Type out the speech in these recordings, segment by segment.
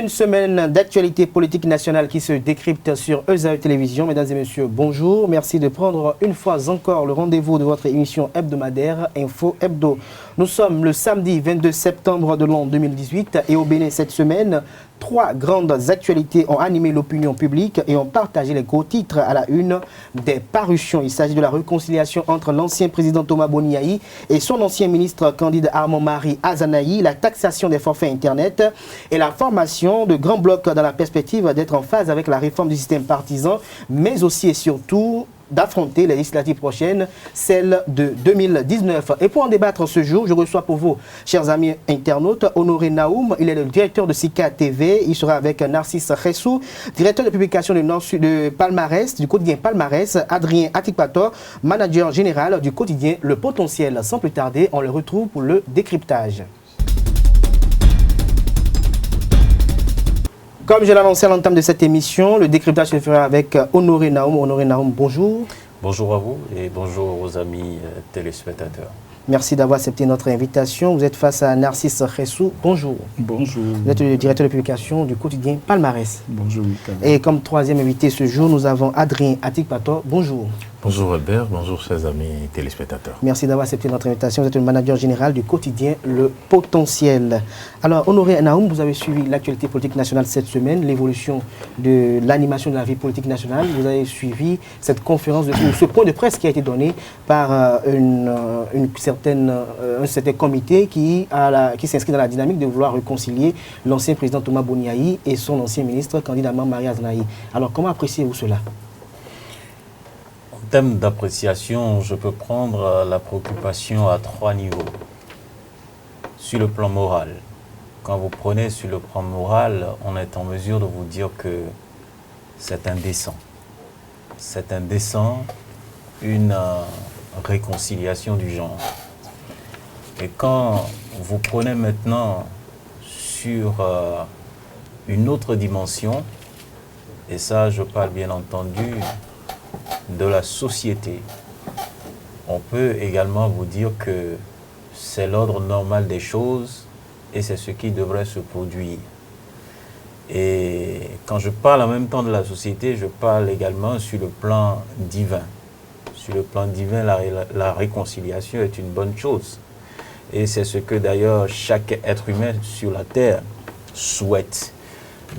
Une semaine d'actualité politique nationale qui se décrypte sur ESAE Télévision. Mesdames et messieurs, bonjour. Merci de prendre une fois encore le rendez-vous de votre émission hebdomadaire Info Hebdo. Nous sommes le samedi 22 septembre de l'an 2018 et au Bénin cette semaine, 3 grandes actualités ont animé l'opinion publique et ont partagé les gros titres à la une des parutions. Il s'agit de la réconciliation entre l'ancien président Thomas Boniaï et son ancien ministre Candide Armand-Marie Azanaï, la taxation des forfaits Internet et la formation de grands blocs dans la perspective d'être en phase avec la réforme du système partisan, mais aussi et surtout d'affronter les législatives prochaines, celles de 2019. Et pour en débattre ce jour, je reçois pour vous, chers amis internautes, Honoré Naoum. Il est le directeur de Sika TV. Il sera avec Narcisse Khessou, directeur de publication de Palmarès, du quotidien Palmarès, Adrien Atikpator, manager général du quotidien Le Potentiel. Sans plus tarder, on le retrouve pour le décryptage. Comme je l'annonçais à l'entame de cette émission, le décryptage se fera avec Honoré Naoum. Honoré Naoum, bonjour. Bonjour à vous et bonjour aux amis téléspectateurs. Merci d'avoir accepté notre invitation. Vous êtes face à Narcisse Khessou. Bonjour. Bonjour. Vous êtes le directeur de publication du quotidien Palmarès. Bonjour. Et comme troisième invité ce jour, nous avons Adrien Atikpator. Bonjour. Bonjour Albert, bonjour chers amis téléspectateurs. Merci d'avoir accepté notre invitation. Vous êtes le manager général du quotidien Le Potentiel. Alors, Honoré Naoum, vous avez suivi l'actualité politique nationale cette semaine, l'évolution de l'animation de la vie politique nationale. Vous avez suivi cette conférence, ce point de presse qui a été donné par un certain comité qui s'inscrit dans la dynamique de vouloir réconcilier l'ancien président Thomas Boniaï et son ancien ministre Candide Armand-Marie Azanaï. Alors, comment appréciez-vous cela ? En termes d'appréciation, je peux prendre la préoccupation à 3 niveaux. Sur le plan moral, quand vous prenez sur le plan moral, on est en mesure de vous dire que c'est indécent. C'est indécent, une réconciliation du genre. Et quand vous prenez maintenant sur une autre dimension, et ça je parle bien entendu de la société, on peut également vous dire que c'est l'ordre normal des choses et c'est ce qui devrait se produire. Et quand je parle en même temps de la société, je parle également sur le plan divin. Sur le plan divin, la réconciliation est une bonne chose. Et c'est ce que d'ailleurs chaque être humain sur la terre souhaite.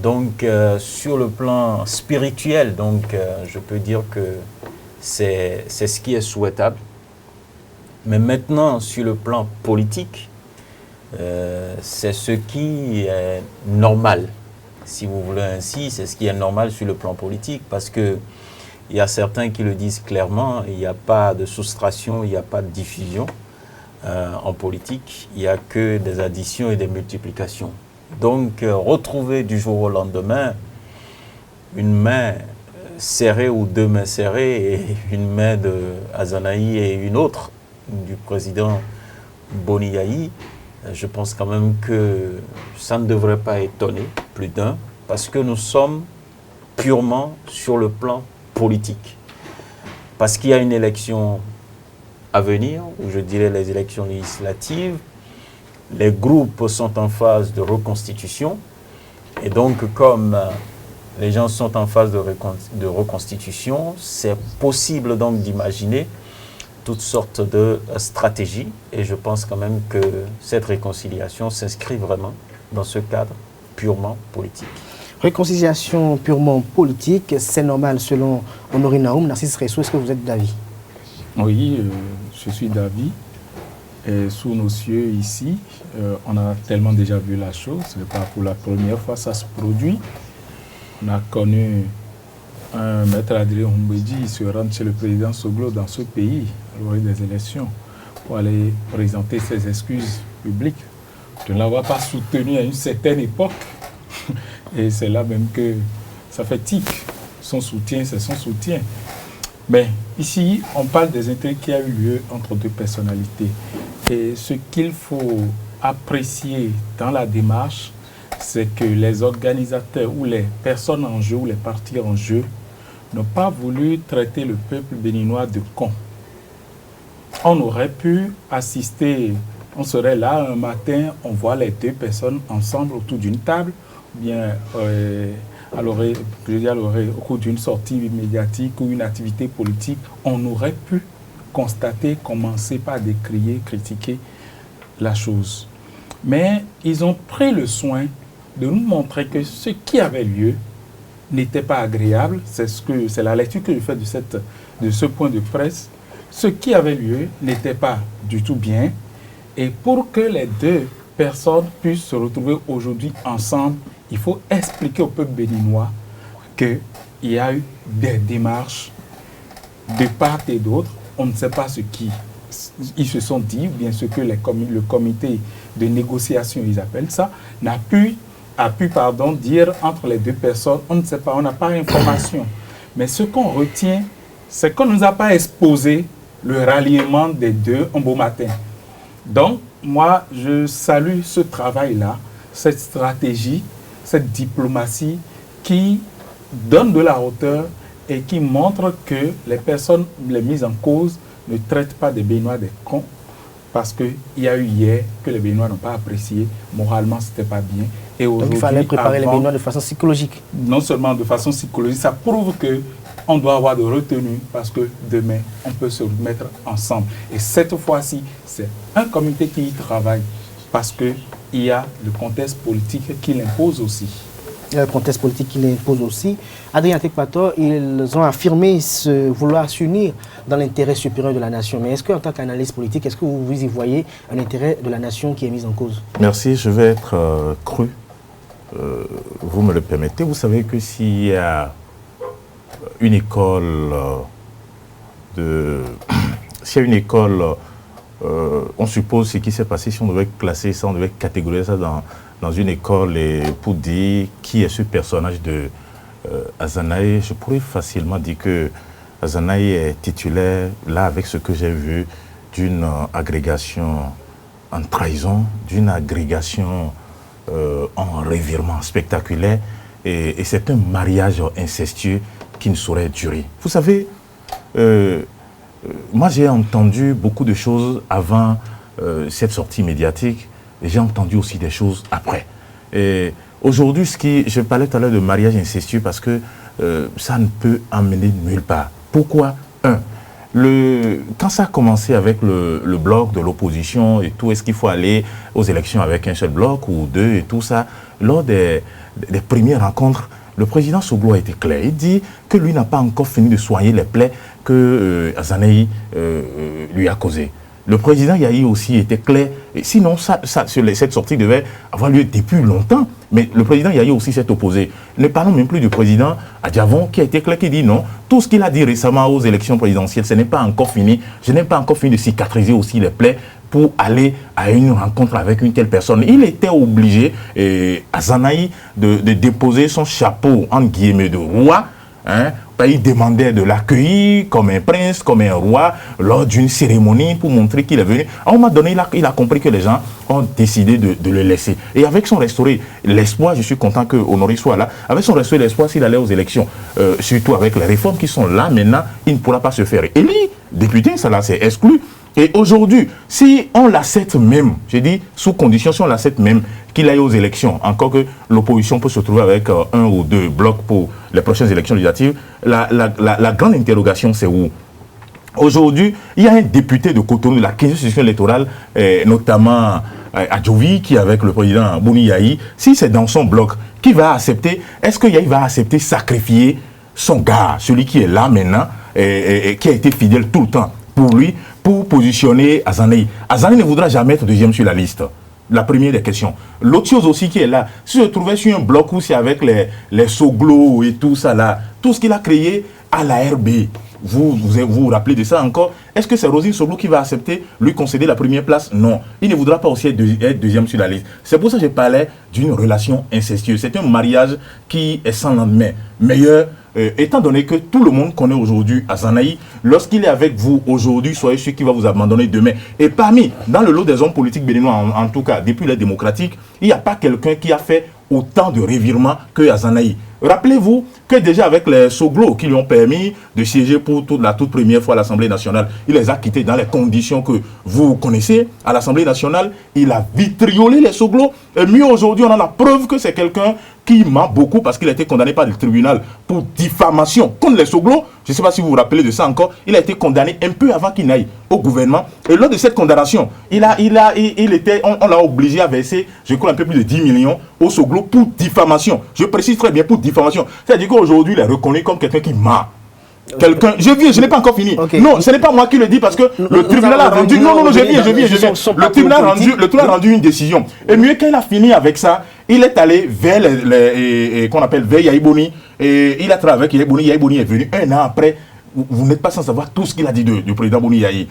Donc, sur le plan spirituel, je peux dire que c'est ce qui est souhaitable. Mais maintenant, sur le plan politique, c'est ce qui est normal. Si vous voulez ainsi, c'est ce qui est normal sur le plan politique, parce qu'il y a certains qui le disent clairement, il n'y a pas de soustraction, il n'y a pas de diffusion en politique, il n'y a que des additions et des multiplications. Donc, retrouver du jour au lendemain une main serrée ou 2 mains serrées et une main de Azanaï et une autre du président Boniaï, je pense quand même que ça ne devrait pas étonner plus d'un, parce que nous sommes purement sur le plan politique. Parce qu'il y a une élection à venir, ou je dirais les élections législatives. Les groupes sont en phase de reconstitution et donc comme les gens sont en phase de reconstitution, c'est possible donc d'imaginer toutes sortes de stratégies et je pense quand même que cette réconciliation s'inscrit vraiment dans ce cadre purement politique. Réconciliation purement politique, c'est normal selon Honoré Naoum. Narcisse Khessou, est-ce que vous êtes d'avis? Oui, je suis d'avis. Et sous nos cieux ici, on a tellement déjà vu la chose, ce n'est pas pour la première fois ça se produit. On a connu un maître Adrien Humbedi se rendre chez le président Soglo dans ce pays, à l'orée des élections, pour aller présenter ses excuses publiques de ne l'avoir pas soutenu à une certaine époque. Et c'est là même que ça fait tic. Son soutien, c'est son soutien. Mais ici, on parle des intrigues qui a eu lieu entre 2 personnalités. Et ce qu'il faut apprécier dans la démarche, c'est que les organisateurs ou les personnes en jeu ou les partis en jeu n'ont pas voulu traiter le peuple béninois de con. On aurait pu assister, on serait là un matin, on voit les 2 personnes ensemble autour d'une table, bien, au cours d'une sortie médiatique ou une activité politique, on aurait pu constater, commencer par décrier, critiquer la chose. Mais ils ont pris le soin de nous montrer que ce qui avait lieu n'était pas agréable. C'est la lecture que je fais de ce point de presse. Ce qui avait lieu n'était pas du tout bien. Et pour que les deux personnes puissent se retrouver aujourd'hui ensemble, il faut expliquer au peuple béninois qu'il y a eu des démarches de part et d'autre. On ne sait pas ce qu'ils se sont dit, ou bien ce que le comité de négociation, ils appellent ça, a pu dire entre les deux personnes. On ne sait pas, on n'a pas d'information. Mais ce qu'on retient, c'est qu'on ne nous a pas exposé le ralliement des deux un beau matin. Donc, moi, je salue ce travail-là, cette stratégie, cette diplomatie qui donne de la hauteur et qui montre que les personnes, les mises en cause, ne traitent pas des Béninois des cons, parce qu'il y a eu hier que les Béninois n'ont pas apprécié, moralement, ce n'était pas bien. Et donc, il fallait préparer les Béninois de façon psychologique. Non seulement de façon psychologique, ça prouve qu'on doit avoir de retenue, parce que demain, on peut se mettre ensemble. Et cette fois-ci, c'est un comité qui y travaille, parce qu'il y a le contexte politique qui l'impose aussi. Le contexte politique qui l'impose aussi. Adrien Tekpator, ils ont affirmé vouloir s'unir dans l'intérêt supérieur de la nation. Mais est-ce qu'en tant qu'analyste politique, est-ce que vous y voyez un intérêt de la nation qui est mis en cause? Merci, je vais être cru. Vous me le permettez. Vous savez que s'il y a une école s'il y a une école, on suppose ce qui s'est passé, si on devait classer ça, on devait catégoriser ça dans une école et pour dire qui est ce personnage de Azanaï, je pourrais facilement dire que Azanaï est titulaire, là, avec ce que j'ai vu, d'une agrégation en trahison, d'une agrégation en revirement spectaculaire, et c'est un mariage incestueux qui ne saurait durer. Vous savez, moi j'ai entendu beaucoup de choses avant cette sortie médiatique, et j'ai entendu aussi des choses après. Et aujourd'hui, je parlais tout à l'heure de mariage incestueux parce que ça ne peut amener nulle part. Pourquoi? Quand ça a commencé avec le bloc de l'opposition et tout, est-ce qu'il faut aller aux élections avec un seul bloc ou deux et tout ça? Lors des premières rencontres, le président Soglo a été clair. Il dit que lui n'a pas encore fini de soigner les plaies que Azanaï lui a causées. Le président Yahi aussi était clair. Et sinon, cette sortie devait avoir lieu depuis longtemps. Mais le président Yahi aussi s'est opposé. Ne parlons même plus du président Adjavon qui a été clair, qui dit non. Tout ce qu'il a dit récemment aux élections présidentielles, ce n'est pas encore fini. Je n'ai pas encore fini de cicatriser aussi les plaies pour aller à une rencontre avec une telle personne. Il était obligé, Azanaï, de déposer son chapeau, entre guillemets, de roi. Il demandait de l'accueillir comme un prince, comme un roi, lors d'une cérémonie pour montrer qu'il est venu. À un moment donné, il a compris que les gens ont décidé de le laisser. Et avec son restauré, l'espoir, je suis content que Honoré soit là, avec son restauré, l'espoir, s'il allait aux élections, surtout avec les réformes qui sont là maintenant, il ne pourra pas se faire élire. Député, ça là, c'est exclu. Et aujourd'hui, si on l'accepte même, j'ai dit sous condition, si on l'accepte même qu'il aille aux élections, encore que l'opposition peut se trouver avec un ou deux blocs pour les prochaines élections législatives, la grande interrogation, c'est où? Aujourd'hui, il y a un député de Cotonou, la 15e session électorale, notamment Adjovi, qui est avec le président Bouni Yahi, si c'est dans son bloc, qui va accepter, est-ce que Yahi va accepter sacrifier son gars, celui qui est là maintenant, et qui a été fidèle tout le temps pour lui, pour positionner Azanaï? Azanaï ne voudra jamais être deuxième sur la liste. La première des questions. L'autre chose aussi qui est là, si je trouvais sur un bloc où c'est avec les Soglo et tout ça là, tout ce qu'il a créé à la RB, vous rappelez de ça encore? Est-ce que c'est Rosine Soglo qui va accepter, lui concéder la première place? Non. Il ne voudra pas aussi être deuxième sur la liste. C'est pour ça que je parlais d'une relation incestueuse. C'est un mariage qui est sans lendemain. Meilleur, étant donné que tout le monde connaît aujourd'hui Azanaï, lorsqu'il est avec vous aujourd'hui, soyez sûr qu'il va vous abandonner demain. Et dans le lot des hommes politiques béninois, en tout cas, depuis les démocratiques, il n'y a pas quelqu'un qui a fait autant de revirements que Azanaï. Rappelez-vous que déjà avec les Soglo qui lui ont permis de siéger pour la toute première fois à l'Assemblée nationale, il les a quittés dans les conditions que vous connaissez. À l'Assemblée nationale, il a vitriolé les Soglo. Et mieux aujourd'hui, on a la preuve que c'est quelqu'un qui ment beaucoup parce qu'il a été condamné par le tribunal pour diffamation contre les Soglo. Je ne sais pas si vous vous rappelez de ça encore. Il a été condamné un peu avant qu'il n'aille au gouvernement. Et lors de cette condamnation, on l'a obligé à verser, je crois, un peu plus de 10 millions au Soglo pour diffamation. Je précise très bien, pour diffamation. C'est-à-dire qu'aujourd'hui, il est reconnu comme quelqu'un qui ment. Je n'ai pas encore fini. Okay. Non, ce n'est pas moi qui le dis parce que le tribunal a rendu. Non, je viens. Le tribunal a rendu une décision. Et mieux qu'il a fini avec ça, il est allé vers qu'on appelle vers Yahi Boni. Et il a travaillé avec Yahi Boni. Yahi Boni est venu un an après. Vous n'êtes pas sans savoir tout ce qu'il a dit du président Boni Yahi.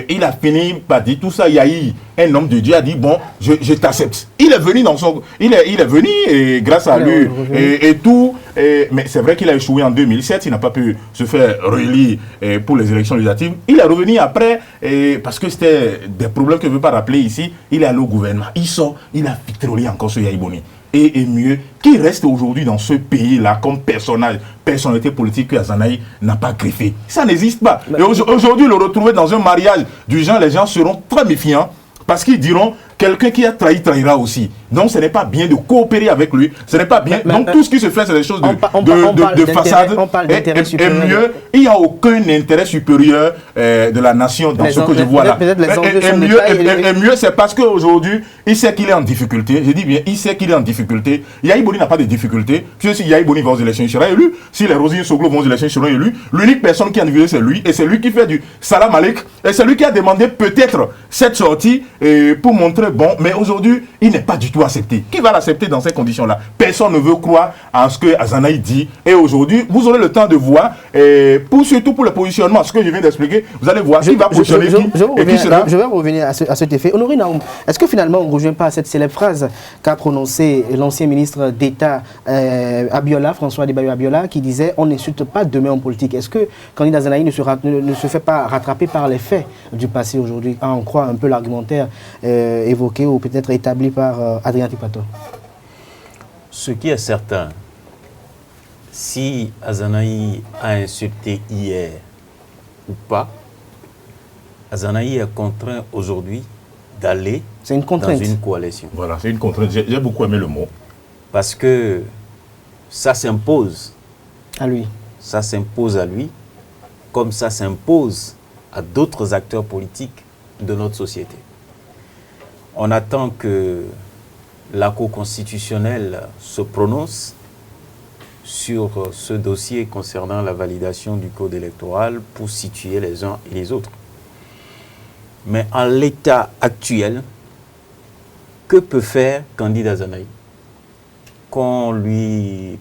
Il a fini par dire tout ça. Yahi, un homme de Dieu, a dit bon, je t'accepte. Il est venu il est venu et grâce à lui et tout. Mais c'est vrai qu'il a échoué en 2007. Il n'a pas pu se faire réélire pour les élections législatives. Il est revenu après parce que c'était des problèmes que je ne veux pas rappeler ici. Il est allé au gouvernement. Il sort. Il a vitriolé encore ce Yahi Boni. Et mieux, qui reste aujourd'hui dans ce pays-là comme personnalité politique que Azanaï n'a pas griffé. Ça n'existe pas. Et aujourd'hui, le retrouver dans un mariage du genre, les gens seront très méfiants parce qu'ils diront quelqu'un qui a trahi trahira aussi. Donc ce n'est pas bien de coopérer avec lui. Ce n'est pas bien. Donc tout ce qui se fait, c'est des choses de façade. On parle d'intérêt supérieur. Et mieux, il n'y a aucun intérêt supérieur de la nation dans ce que je vois là. Et mieux, c'est parce qu'aujourd'hui, il sait qu'il est en difficulté. Je dis bien, il sait qu'il est en difficulté. Yahi Boni n'a pas de difficulté. Puisque si Yahi Boni va aux élections, il sera élu. Si les Rosine Soglo vont aux élections, ils seront élus. L'unique personne qui a individué, c'est lui. Et c'est lui qui fait du salam alik. Et c'est lui qui a demandé peut-être cette sortie pour montrer bon. Mais aujourd'hui, il n'est pas du tout accepté. Qui va l'accepter dans ces conditions-là? Personne ne veut croire à ce que Azanaï dit. Et aujourd'hui, vous aurez le temps de voir, surtout pour le positionnement, ce que je viens d'expliquer, vous allez voir qui va positionner qui. Je vais revenir à cet effet. Honoré Naoum, est-ce que finalement on ne rejoint pas à cette célèbre phrase qu'a prononcée l'ancien ministre d'État Abiola, François Adebayo Abiola, qui disait on n'insulte pas demain en politique? Est-ce que candidat Azanaï ne se fait pas rattraper par les faits du passé aujourd'hui, à en croire un peu l'argumentaire évoqué ou peut-être établi par Adrien Tipato? Ce qui est certain, si Azanaï a insulté hier ou pas, Azanaï est contraint aujourd'hui d'aller dans une coalition. Voilà, c'est une contrainte. J'ai beaucoup aimé le mot. Parce que ça s'impose à lui. Ça s'impose à lui, comme ça s'impose à d'autres acteurs politiques de notre société. On attend que la Cour constitutionnelle se prononce sur ce dossier concernant la validation du code électoral pour situer les uns et les autres. Mais en l'état actuel, que peut faire candidat Azanaï? Qu'on lui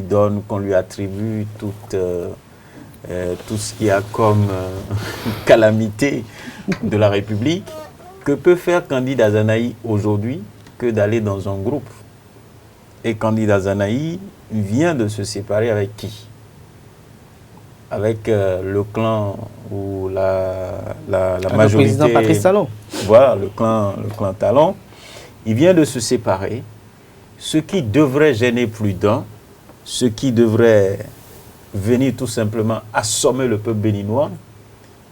donne, qu'on lui attribue tout ce qu'il y a comme calamité de la République. Que peut faire candidat Azanaï aujourd'hui que d'aller dans un groupe? Et candidat Azanaï vient de se séparer avec qui? Avec le clan ou la majorité. Le président Patrice Talon. Voilà, le clan Talon. Il vient de se séparer. Ce qui devrait gêner plus d'un, ce qui devrait venir tout simplement assommer le peuple béninois,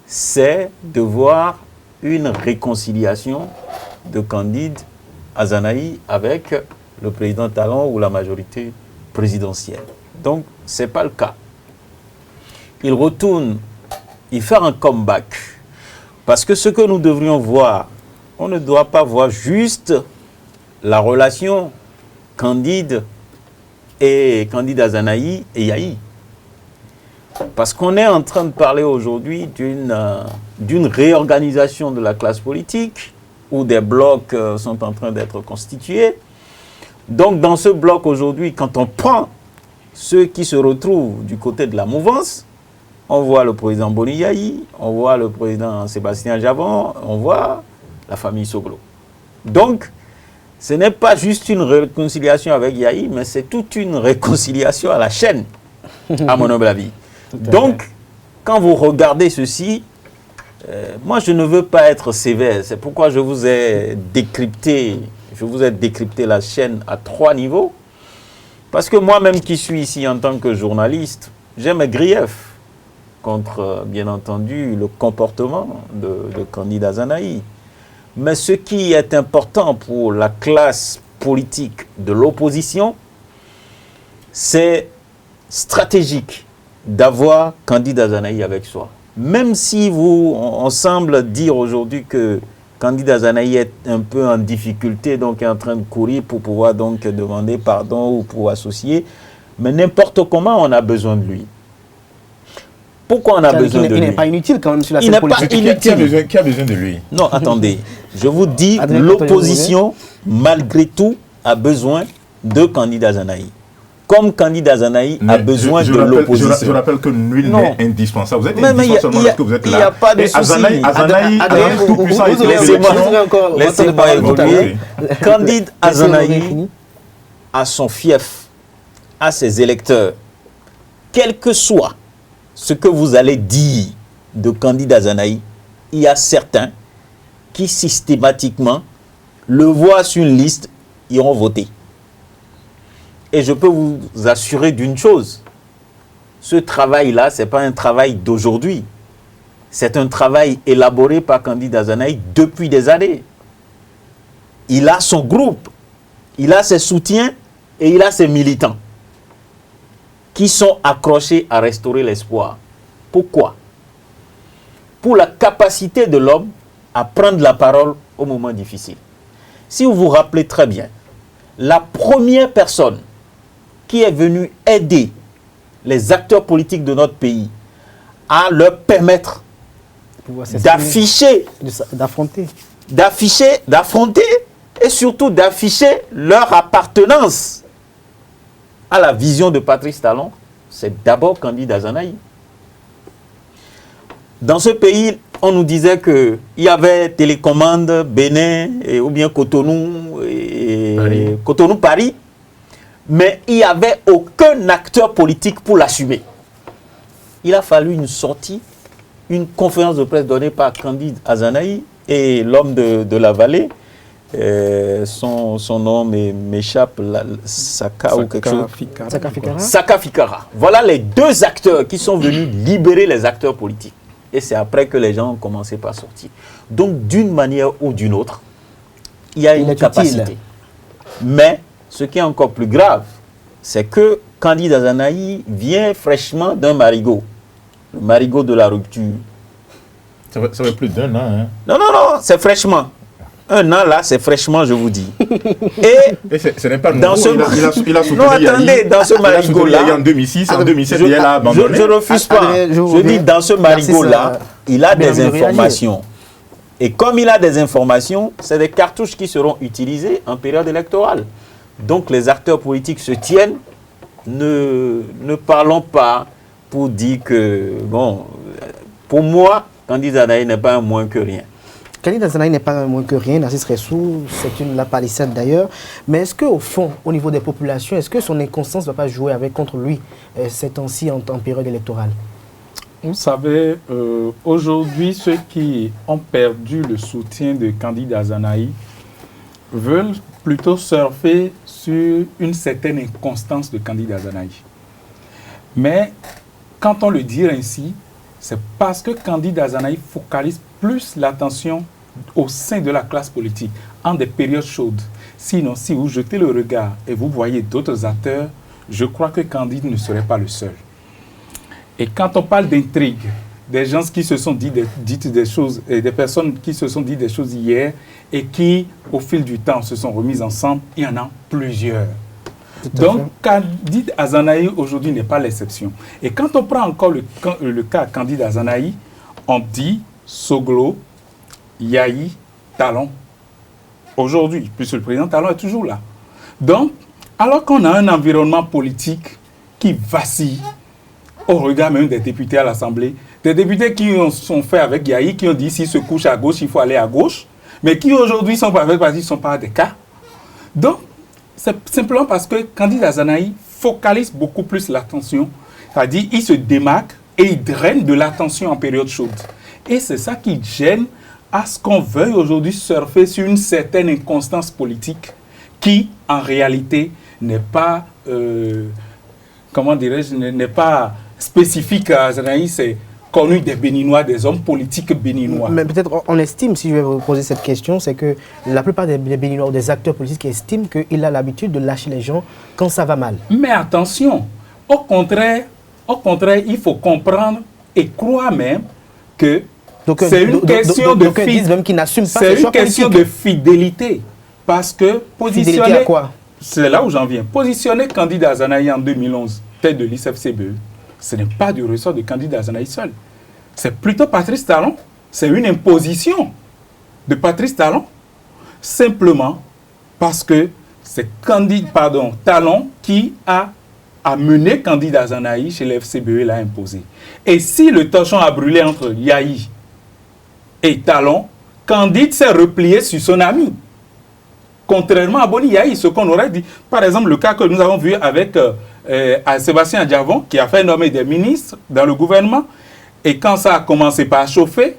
c'est de voir une réconciliation de Candide Azanaï avec le président Talon ou la majorité présidentielle. Donc, ce n'est pas le cas. Il retourne, il fait un comeback. Parce que ce que nous devrions voir, on ne doit pas voir juste la relation Candide Azanaï et Yahi. Parce qu'on est en train de parler aujourd'hui d'une réorganisation de la classe politique où des blocs sont en train d'être constitués. Donc dans ce bloc aujourd'hui, quand on prend ceux qui se retrouvent du côté de la mouvance, on voit le président Boni Yahi, on voit le président Sébastien Javon, on voit la famille Soglo. Donc, ce n'est pas juste une réconciliation avec Yahi, mais c'est toute une réconciliation à la chaîne, à mon humble avis. Donc, quand vous regardez ceci, moi je ne veux pas être sévère, c'est pourquoi je vous ai décrypté la chaîne à 3 niveaux. Parce que moi-même qui suis ici en tant que journaliste, j'ai mes griefs contre, bien entendu, le comportement de candidat Zanaï. Mais ce qui est important pour la classe politique de l'opposition, c'est stratégique d'avoir candidat Zanaï avec soi. Même si on semble dire aujourd'hui que candidat Zanaï est un peu en difficulté, donc est en train de courir pour pouvoir donc demander pardon ou pour associer, mais n'importe comment on a besoin de lui. Pourquoi on a besoin de lui? Il n'est pas inutile quand même sur la scène politique. Il n'est pas inutile. Qui a besoin de lui? Non, attendez. Je vous dis, l'opposition, malgré tout, a besoin de candidat Zanaï. Comme candidat Zanaï a besoin de l'opposition. Je rappelle que nul n'est indispensable. Vous êtes mais indispensable seulement parce que vous êtes là. Il n'y a pas de souci. Azanaï, tout puissant et laissez-moi évoluer. Candidat Azanaï a son fief, à ses électeurs. Quel que soit ce que vous allez dire de candidat Zanaï, il y a certains qui systématiquement le voient sur une liste, iront voter. Et je peux vous assurer d'une chose, ce travail-là, ce n'est pas un travail d'aujourd'hui. C'est un travail élaboré par candidat Zanaï depuis des années. Il a son groupe, il a ses soutiens et il a ses militants qui sont accrochés à restaurer l'espoir. Pourquoi? Pour la capacité de l'homme à prendre la parole au moment difficile. Si vous vous rappelez très bien, la première personne qui est venue aider les acteurs politiques de notre pays à leur permettre d'afficher, d'affronter et surtout d'afficher leur appartenance à la vision de Patrice Talon, c'est d'abord candidat Zanaï. Dans ce pays, on nous disait qu'il y avait télécommande, Bénin, ou bien Cotonou, Paris, mais il n'y avait aucun acteur politique pour l'assumer. Il a fallu une sortie, une conférence de presse donnée par Candide Azanaï et l'homme de la vallée, son nom m'échappe, Saka ou quelque chose. Saka Fikara. Voilà les deux acteurs qui sont venus libérer les acteurs politiques. Et c'est après que les gens ont commencé par sortir. Donc, d'une manière ou d'une autre, il y a une capacité. Mais, ce qui est encore plus grave, c'est que Candide Azanaï vient fraîchement d'un marigot. Le marigot de la rupture. Ça fait plus d'un an. Hein? Non, c'est fraîchement. Un an là, c'est fraîchement, je vous dis. Et ce n'est pas dans nouveau. Il a non, attendez, dans ce marigot-là, en 2006, en 2007, il a abandonné. Je refuse pas. Je dis, dans ce marigot-là, il a des informations. Et comme il a des informations, c'est des cartouches qui seront utilisées en période électorale. Donc les acteurs politiques se tiennent. Ne parlons pas pour dire que, bon, pour moi, Candide Azanaï n'est pas un moins que rien. Candide Azanaï n'est pas un moins que rien, Narcisse Ressou, c'est la palissade d'ailleurs. Mais est-ce qu'au fond, au niveau des populations, est-ce que son inconstance ne va pas jouer contre lui ces temps-ci en période électorale? Vous savez, aujourd'hui, ceux qui ont perdu le soutien de Candide Azanaï veulent plutôt surfer sur une certaine inconstance de Candide Azanaï. Mais quand on le dit ainsi, c'est parce que Candide Azanaï focalise plus l'attention au sein de la classe politique en des périodes chaudes. Sinon, si vous jetez le regard et vous voyez d'autres acteurs, je crois que Candide ne serait pas le seul. Et quand on parle d'intrigue, des gens qui se sont dites des choses, et des personnes qui se sont dit des choses hier et qui, au fil du temps, se sont remises ensemble, il y en a plusieurs. Donc, Candide Azanaï aujourd'hui n'est pas l'exception. Et quand on prend encore le cas Candide Azanaï, on dit Soglo, Yahi, Talon. Aujourd'hui, puisque le président Talon est toujours là. Donc, alors qu'on a un environnement politique qui vacille, au regard même des députés à l'Assemblée, des députés qui sont faits avec Yahi, qui ont dit s'il se couche à gauche, il faut aller à gauche, mais qui aujourd'hui sont pas avec parce qu'ils ne sont pas des cas. Donc, c'est simplement parce que Candide Azanaï focalise beaucoup plus l'attention, c'est-à-dire il se démarque et il draine de l'attention en période chaude. Et c'est ça qui gêne à ce qu'on veuille aujourd'hui surfer sur une certaine inconstance politique qui, en réalité, n'est pas, comment dirais-je, n'est pas spécifique à Azanaï, c'est connu des Béninois, des hommes politiques béninois. Mais peut-être on estime, si je vais vous poser cette question, c'est que la plupart des Béninois ou des acteurs politiques estiment qu'il a l'habitude de lâcher les gens quand ça va mal. Mais attention, au contraire, il faut comprendre et croire même que c'est une question de fidélité. Parce que positionner... à quoi? C'est là où j'en viens. Positionner candidat Azanaï en 2011, tête de l'ICFCBE, ce n'est pas du ressort de candidat Azanaï seul. C'est plutôt Patrice Talon. C'est une imposition de Patrice Talon. Simplement parce que c'est Talon qui a mené candidat Azanaï chez l'FCBE, l'a imposé. Et si le torchon a brûlé entre Yahi et Talon, Candide s'est replié sur son ami. Contrairement à Boni Yahi, ce qu'on aurait dit. Par exemple, le cas que nous avons vu avec Sébastien Diavon, qui a fait nommer des ministres dans le gouvernement. Et quand ça a commencé par chauffer,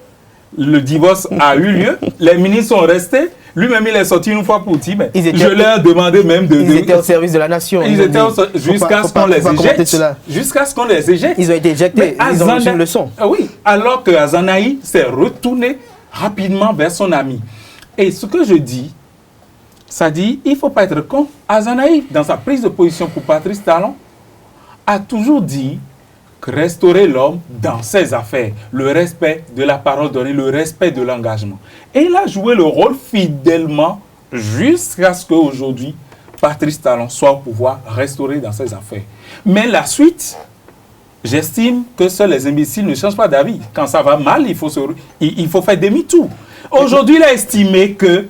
le divorce a eu lieu, les ministres sont restés. Lui-même, il est sorti une fois pour dire, je leur ai demandé même de... Ils étaient au service de la nation. Ils étaient jusqu'à ce qu'on les éjecte. Jusqu'à ce qu'on les éjecte. Ils ont été éjectés, ils ont reçu une leçon. Oui, alors que Azanaï s'est retourné rapidement vers son ami. Et ce que je dis, ça dit, il ne faut pas être con. Azanaï, dans sa prise de position pour Patrice Talon, a toujours dit que restaurer l'homme dans ses affaires, le respect de la parole donnée, le respect de l'engagement. Et il a joué le rôle fidèlement jusqu'à ce qu'aujourd'hui, Patrice Talon soit au pouvoir restaurer dans ses affaires. Mais la suite, j'estime que seuls les imbéciles ne changent pas d'avis. Quand ça va mal, il faut faire demi-tour. Aujourd'hui, il a estimé que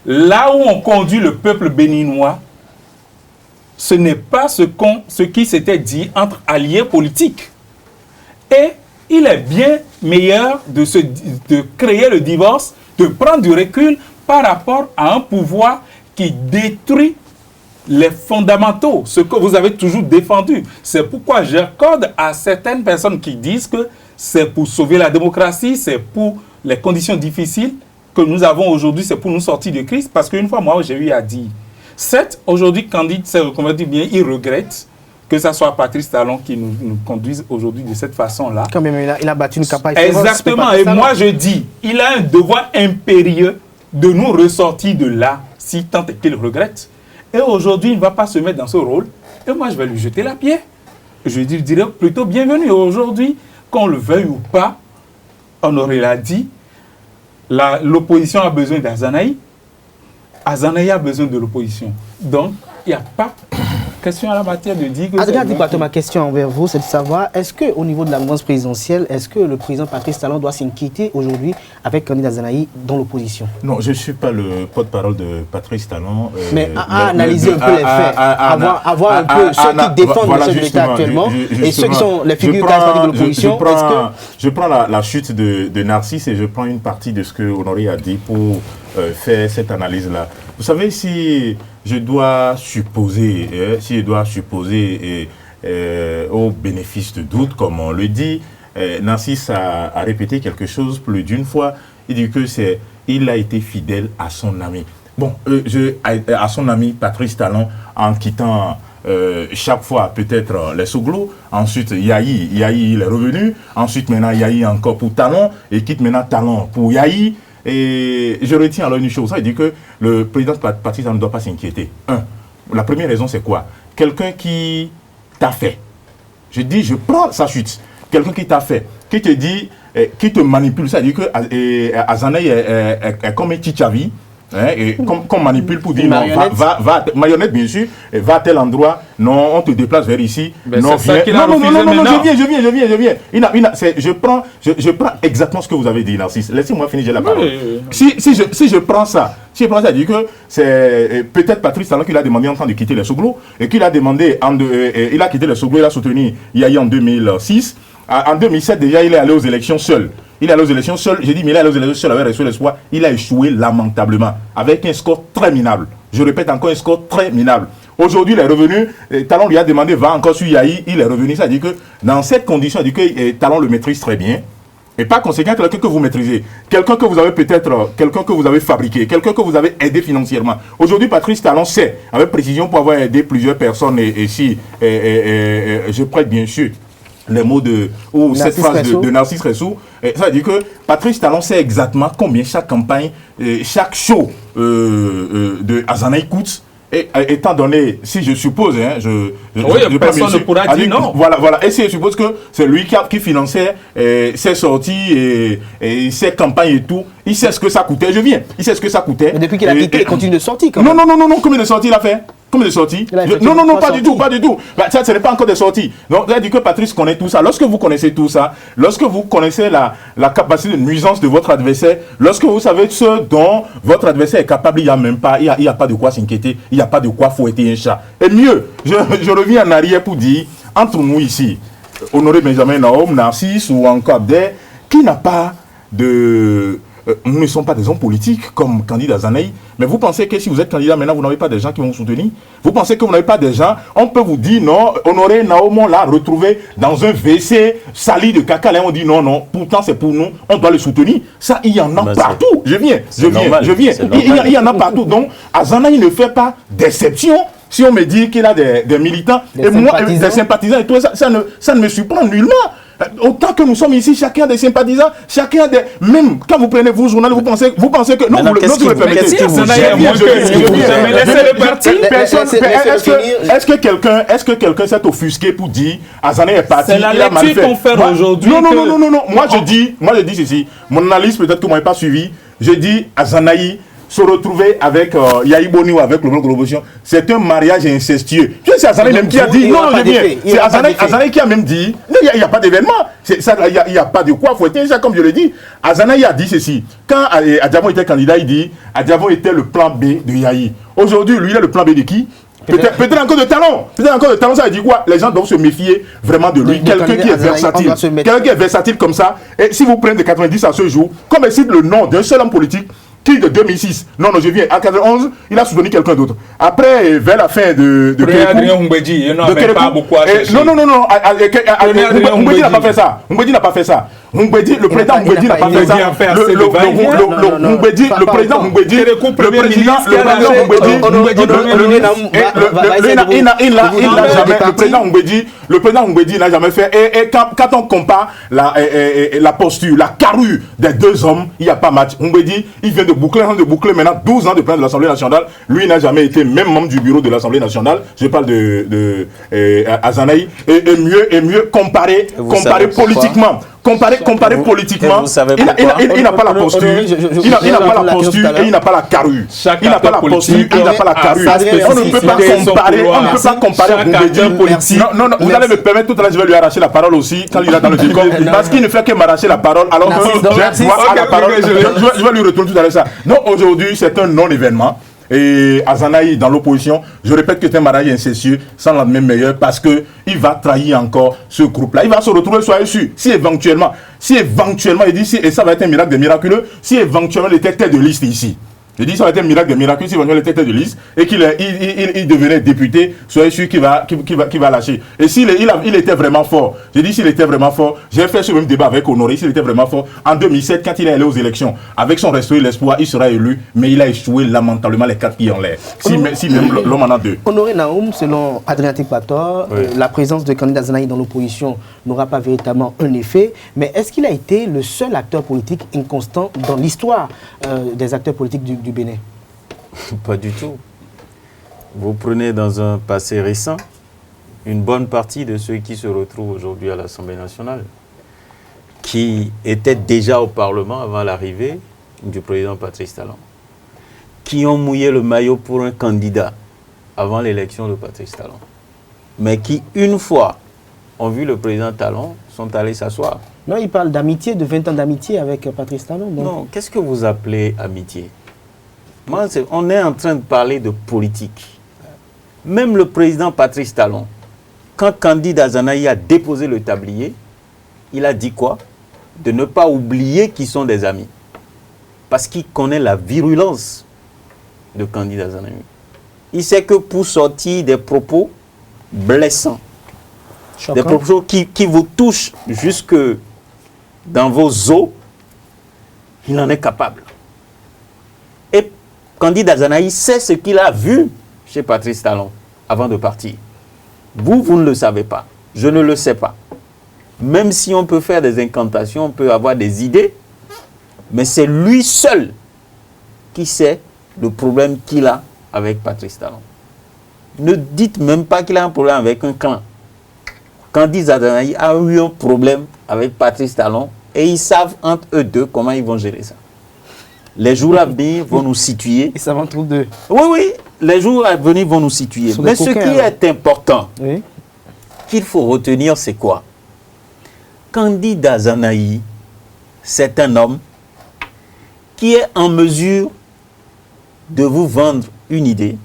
là où on conduit le peuple béninois, ce n'est pas ce qui s'était dit entre alliés politiques. Et il est bien meilleur de créer le divorce, de prendre du recul par rapport à un pouvoir qui détruit les fondamentaux, ce que vous avez toujours défendu. C'est pourquoi j'accorde à certaines personnes qui disent que c'est pour sauver la démocratie, c'est pour les conditions difficiles que nous avons aujourd'hui, c'est pour nous sortir de crise. Parce qu'une fois, moi, j'ai eu à dire, certes, aujourd'hui, Candide s'est reconverti bien, il regrette que ce soit Patrice Talon qui nous conduise aujourd'hui de cette façon-là. Quand même, il a battu une campagne. Exactement, et moi je dis, il a un devoir impérieux de nous ressortir de là, si tant est qu'il regrette. Et aujourd'hui, il ne va pas se mettre dans ce rôle, et moi je vais lui jeter la pierre. Je dirais plutôt bienvenue. Aujourd'hui, qu'on le veuille ou pas, on aurait l'a dit, l'opposition a besoin d'Azanaï, Azanaï a besoin de l'opposition. Donc, il n'y a pas question à la matière de dire que... Adrien Dibato, ma question envers vous, c'est de savoir, est-ce qu'au niveau de la mouvance présidentielle, est-ce que le président Patrice Talon doit s'inquiéter aujourd'hui avec candidat Azanaï dans l'opposition? Non, je ne suis pas le porte-parole de Patrice Talon. Mais analyser un peu les faits, avoir un peu ceux qui défendent le chef de l'État actuellement et ceux qui sont les figures charismatiques de l'opposition. Je prends la chute de Narcisse et je prends une partie de ce que Honoré a dit pour faire cette analyse-là. Vous savez, si je dois supposer, au bénéfice de doute, comme on le dit, Narcisse a répété quelque chose plus d'une fois. Il dit que il a été fidèle à son ami. Bon, à son ami Patrice Talon, en quittant chaque fois peut-être les Soglo. Ensuite, Yahi, il est revenu. Ensuite, maintenant, Yahi encore pour Talon. Et quitte maintenant Talon pour Yahi. Et je retiens alors une chose, ça, il dit que le président Patrice ne doit pas s'inquiéter. La première raison, c'est quoi? Quelqu'un qui t'a fait. Je dis, je prends sa chute. Quelqu'un qui t'a fait, qui te dit, qui te manipule, ça veut dire que Azanaï est comme un Tchichavi, et qu'on manipule pour dire, non, va, marionnette bien sûr, va à tel endroit, non, on te déplace vers ici, ben non, viens. Non, je viens. Je prends exactement ce que vous avez dit, Narcisse. Laissez-moi finir, j'ai la parole. Si je prends ça, ça dit que c'est peut-être Patrice Talon qui l'a demandé en train de quitter les Soglo, et qu'il a demandé, il a quitté les Soglo, il a soutenu Yahi en 2006. En 2007, déjà, il est allé aux élections seul. J'ai dit, mais il est allé aux élections seul avec Ressources Espoir. Il a échoué lamentablement, avec un score très minable. Je répète encore, un score très minable. Aujourd'hui, il est revenu. Talon lui a demandé, va encore sur Yahi. Il est revenu. Ça dit que dans cette condition, il dit que Talon le maîtrise très bien. Et par conséquent, quelqu'un que vous maîtrisez, quelqu'un que vous avez peut-être, quelqu'un que vous avez fabriqué, quelqu'un que vous avez aidé financièrement. Aujourd'hui, Patrice Talon sait, avec précision, pour avoir aidé plusieurs personnes, et si je prête bien sûr les mots ou cette phrase de Narcisse Ressou, ça veut dire que Patrice Talon sait exactement combien chaque campagne, chaque show de Azanaï coûte. Et étant donné, si je suppose, personne ne pourra dire non. Voilà. Et si je suppose que c'est lui qui finançait ses sorties et ses campagnes et tout, il sait ce que ça coûtait. Je viens. Il sait ce que ça coûtait. Mais depuis qu'il a quitté, il continue de sortir. Non. Combien de sorties il a fait? Combien de sorties? Non, pas du tout. Ça, ce n'est pas encore des sorties. Donc, il a dit que Patrice connaît tout ça. Lorsque vous connaissez tout ça, lorsque vous connaissez la capacité de nuisance de votre adversaire, lorsque vous savez ce dont votre adversaire est capable, il n'y a même pas, il y a pas de quoi s'inquiéter, il n'y a pas de quoi fouetter un chat. Et mieux, je reviens en arrière pour dire, entre nous ici, Honoré Benjamin Naom, Narcisse ou encore Abder, qui n'a pas de... nous ne sommes pas des hommes politiques comme candidat Azanaï, mais vous pensez que si vous êtes candidat maintenant, vous n'avez pas des gens qui vont vous soutenir? Vous pensez que vous n'avez pas des gens? On peut vous dire non, Honoré Naom, on l'a retrouvé dans un WC sali de caca, là on dit non, pourtant c'est pour nous, on doit le soutenir. Ça, il y en a partout. Je viens. Il y en a partout. Donc, Azanaï ne fait pas d'exception. Si on me dit qu'il a des militants, des sympathisants et tout ça, ça ne me surprend nullement. Autant que nous sommes ici, chacun des sympathisants, chacun des... Même quand vous prenez vos journaux, vous pensez que... Non, vous le permettez. Est-ce que quelqu'un s'est offusqué pour dire Azanaï est parti, il a mal fait? C'est la lecture qu'on fait aujourd'hui. Non. Moi je dis ceci. Mon analyse, peut-être que vous m'avez pas suivi. Je dis Azanaï se retrouver avec Yahi Boni ou avec le bloc de l'opposition, c'est un mariage incestueux. C'est Azanaï même qui a dit, non, je viens. C'est Azanaï qui a même dit, il n'y a pas d'événement. Il n'y a pas de quoi fouetter ça, comme je le dis. Azanaï a dit ceci. Quand Adjamon était candidat, il dit, Adjamon était le plan B de Yahi. Aujourd'hui, lui, il est le plan B de qui? Peut-être encore de talent. Ça veut dire quoi? Les gens doivent se méfier vraiment de lui. Quelqu'un qui est versatile. Quelqu'un qui est versatile comme ça. Et si vous prenez de 90 à ce jour, comme il cite le nom d'un seul homme politique, qui de 2006, non, je viens, à 91, il a soutenu quelqu'un d'autre. Après, vers la fin de Adrien Humbedi, il n'en avait pas beaucoup à chercher. Non, Humbedi n'a pas fait ça. Le président Humbedi n'a pas fait ça. Le président Humbedi n'a jamais fait. Et quand on compare la posture, la carrure des deux hommes, il n'y a pas match. Humbedi, il vient de boucler maintenant 12 ans de président de l'Assemblée nationale. Lui n'a jamais été même membre du bureau de l'Assemblée nationale. Je parle de Azanaï. Et mieux comparer politiquement. Comparer politiquement, il n'a pas la posture, il n'a pas la posture et il n'a pas la carrure. Il n'a pas la posture, il n'a pas la carrure. On ne peut pas comparer Humbedi. Non, vous allez me permettre, tout à l'heure je vais lui arracher la parole aussi quand il est dans le décor, parce qu'il ne fait que m'arracher la parole alors que je vais lui retourner tout à l'heure ça. Non, aujourd'hui c'est un non-événement. Et Azanaï dans l'opposition, je répète que c'est un mariage incestueux sans lendemain meilleur parce que il va trahir encore ce groupe-là. Il va se retrouver, soyez sûr, si éventuellement, il dit, et ça va être un miracle des miraculeux, si éventuellement il était tête de liste ici. Je dis ça va être un miracle des miracles si Emmanuel était tête de liste et qu'il devenait député, soyez sûr qu'il va lâcher. Et s'il était vraiment fort, j'ai dit s'il était vraiment fort, j'ai fait ce même débat avec Honoré, s'il était vraiment fort, en 2007, quand il est allé aux élections, avec son resto et l'espoir, il sera élu, mais il a échoué lamentablement les 4 pieds en l'air. Si même l'homme en a 2. Honoré Naom, selon Adrien Tikpator, la présence de candidat Azanaï dans l'opposition n'aura pas véritablement un effet, mais est-ce qu'il a été le seul acteur politique inconstant dans l'histoire des acteurs politiques du Bénin? Pas du tout. Vous prenez dans un passé récent une bonne partie de ceux qui se retrouvent aujourd'hui à l'Assemblée nationale, qui étaient déjà au Parlement avant l'arrivée du président Patrice Talon, qui ont mouillé le maillot pour un candidat avant l'élection de Patrice Talon, mais qui, une fois, ont vu le président Talon, sont allés s'asseoir. Non, il parle d'amitié, de 20 ans d'amitié avec Patrice Talon. Donc. Non, qu'est-ce que vous appelez amitié? Moi, on est en train de parler de politique. Même le président Patrice Talon, quand candidat Azanaï a déposé le tablier, il a dit quoi? De ne pas oublier qu'ils sont des amis. Parce qu'il connaît la virulence de candidat Azanaï. Il sait que pour sortir des propos blessants, choquant, des propos qui vous touchent jusque dans vos os, il en est capable. Et Candide Azanaï sait ce qu'il a vu chez Patrice Talon avant de partir. Vous ne le savez pas. Je ne le sais pas. Même si on peut faire des incantations, on peut avoir des idées, mais c'est lui seul qui sait le problème qu'il a avec Patrice Talon. Ne dites même pas qu'il a un problème avec un clan. Candide Azanaï a eu un problème avec Patrice Talon et ils savent entre eux deux comment ils vont gérer ça. Les jours à venir vont nous situer. Ils savent entre deux. Oui, les jours à venir vont nous situer. Mais ce qui est important, oui, qu'il faut retenir, c'est quoi? Candide Azanaï, c'est un homme qui est en mesure de vous vendre une idée,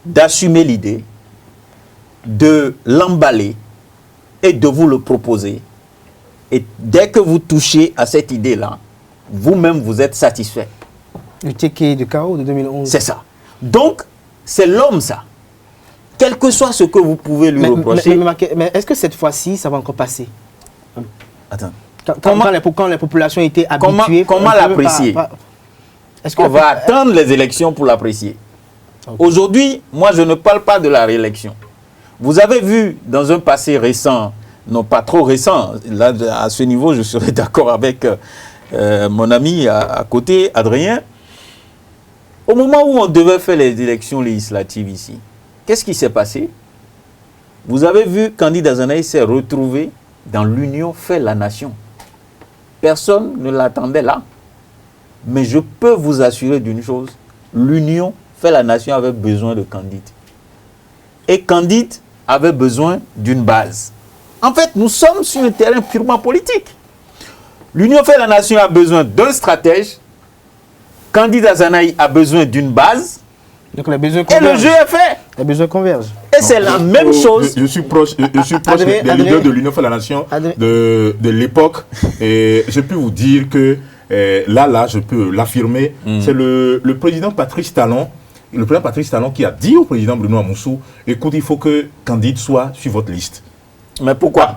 d'assumer l'idée, de l'emballer et de vous le proposer. Et dès que vous touchez à cette idée-là, vous-même vous êtes satisfait. Le ticket de chaos de 2011. C'est ça. Donc, c'est l'homme, ça. Quel que soit ce que vous pouvez lui reprocher. Mais est-ce que cette fois-ci, ça va encore passer? Attends. Quand les populations étaient habituées... Comment l'apprécier? On va attendre les élections pour l'apprécier. Okay. Aujourd'hui, moi, je ne parle pas de la réélection. Vous avez vu dans un passé récent, non pas trop récent, là, à ce niveau, je serais d'accord avec mon ami à côté, Adrien. Au moment où on devait faire les élections législatives ici, qu'est-ce qui s'est passé? Vous avez vu, Candide Azanaï s'est retrouvé dans l'Union fait la nation. Personne ne l'attendait là. Mais je peux vous assurer d'une chose, l'Union fait la nation avait besoin de Candide. Et Candide avait besoin d'une base. En fait, nous sommes sur un terrain purement politique. L'Union fait la nation a besoin d'un stratège. Candide Azanaï a besoin d'une base. Donc les besoins convergent. Et le jeu est fait. Les besoins convergent. Et c'est la même chose. Je suis proche des leaders de l'Union fait la nation de l'époque. Et je peux vous dire que là, je peux l'affirmer. C'est le président Patrice Talon. Le président Patrice Talon qui a dit au président Bruno Amoussou, écoute, il faut que Candide soit sur votre liste. Mais pourquoi?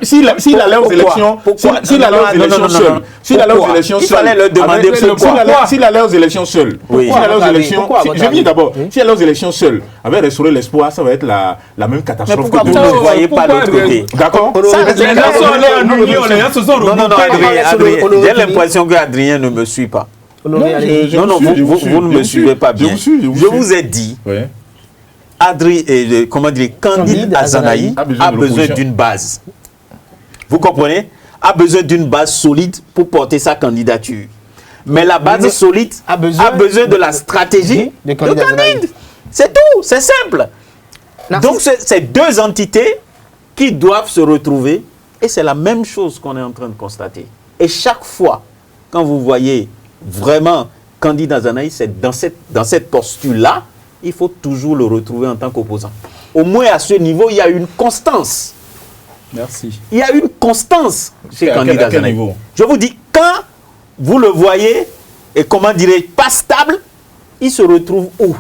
S'il allait aux élections, s'il allait aux élections seul, s'il allait aux élections seul, il fallait leur demander pourquoi. S'il allait aux élections seul, je viens d'abord, s'il allait aux élections seul, avec restaurer l'espoir, ça va être la même catastrophe. Mais pourquoi vous ne voyez pas l'autre côté? D'accord. Non, Adrien, j'ai l'impression qu'Adrien ne me suit pas. Non, vous ne me suivez pas bien. Je vous ai dit, Candide Azanaï a besoin d'une base. Vous comprenez? A besoin d'une base solide pour porter sa candidature. Mais la base solide a besoin de la stratégie de Candide. C'est tout, c'est simple. Donc c'est deux entités qui doivent se retrouver et c'est la même chose qu'on est en train de constater. Et chaque fois, quand vous voyez vraiment Candide Azanaï, c'est dans cette posture-là, il faut toujours le retrouver en tant qu'opposant. Au moins à ce niveau, il y a une constance. Merci. Il y a une constance chez Candide Azanaï. Je vous dis, quand vous le voyez, et comment dirais-je, pas stable, il se retrouve où?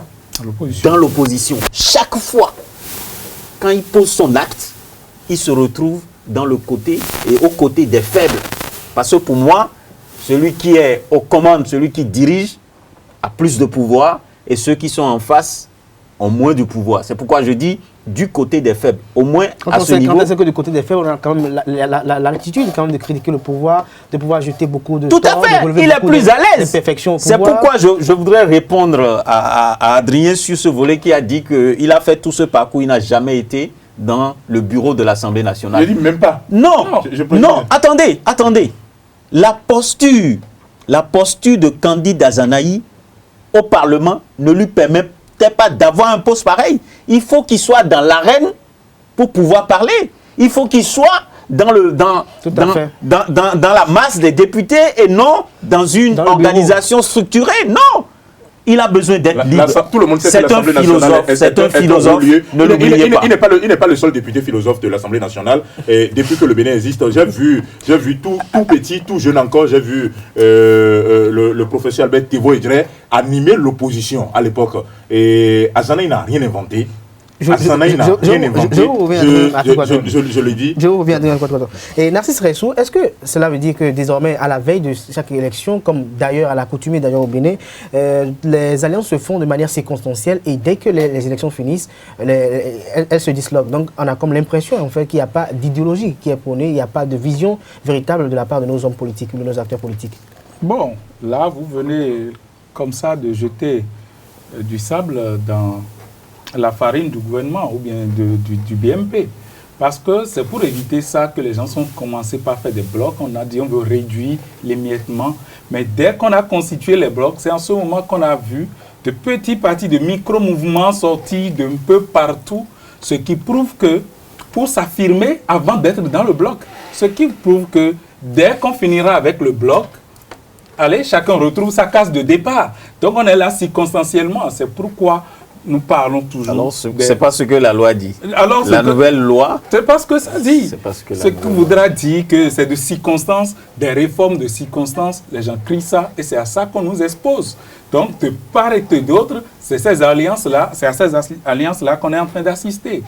Dans l'opposition. Chaque fois, quand il pose son acte, il se retrouve dans le côté et aux côtés des faibles. Parce que pour moi, celui qui est aux commandes, celui qui dirige, a plus de pouvoir et ceux qui sont en face ont moins de pouvoir. C'est pourquoi je dis du côté des faibles. Au moins à ce niveau. Quand on que du côté des faibles, on a quand même l'attitude quand même de critiquer le pouvoir, de pouvoir jeter beaucoup de tout à fait. Il est plus à l'aise. C'est pourquoi je voudrais répondre à Adrien sur ce volet qui a dit qu'il a fait tout ce parcours, il n'a jamais été dans le bureau de l'Assemblée nationale. Je ne dis même pas. Non, attendez. La posture de Candide Azanaï au Parlement ne lui permet pas d'avoir un poste pareil. Il faut qu'il soit dans l'arène pour pouvoir parler. Il faut qu'il soit dans la masse des députés et non dans une organisation structurée. Non! Il a besoin d'être libre. Tout le monde sait que l'Assemblée nationale est un philosophe. Ne l'oubliez pas. Il n'est pas le seul député philosophe de l'Assemblée nationale. Et depuis que le Bénin existe, j'ai vu tout petit, tout jeune encore, j'ai vu le professeur Albert Thibault Edré animer l'opposition à l'époque. Et Azanaï n'a rien inventé. Asana, il n'a rien inventé. Je le dis. Je vous reviens. Et Narcisse Ressou, est-ce que cela veut dire que désormais, à la veille de chaque élection, comme d'ailleurs à l'accoutumée d'ailleurs au Bénin, les alliances se font de manière circonstancielle et dès que les élections finissent, elles se disloquent. Donc on a comme l'impression en fait qu'il n'y a pas d'idéologie qui est prônée, il n'y a pas de vision véritable de la part de nos hommes politiques ou de nos acteurs politiques. Bon, là vous venez comme ça de jeter du sable dans la farine du gouvernement ou bien du BMP. Parce que c'est pour éviter ça que les gens sont commencés par faire des blocs. On a dit on veut réduire l'émiettement. Mais dès qu'on a constitué les blocs, c'est en ce moment qu'on a vu de petits partis, de micro-mouvements sortis d'un peu partout. Ce qui prouve que, pour s'affirmer avant d'être dans le bloc, ce qui prouve que dès qu'on finira avec le bloc, allez, chacun retrouve sa case de départ. Donc on est là circonstanciellement. C'est pourquoi nous parlons toujours. Alors, ce n'est pas ce que la loi dit. Alors, la nouvelle loi. C'est pas ce que ça dit. C'est pas ce que ce que voudra dire que c'est de circonstances, des réformes de circonstances. Les gens crient ça et c'est à ça qu'on nous expose. Donc, de part et d'autre, c'est ces alliances-là, c'est à ces alliances-là qu'on est en train d'assister.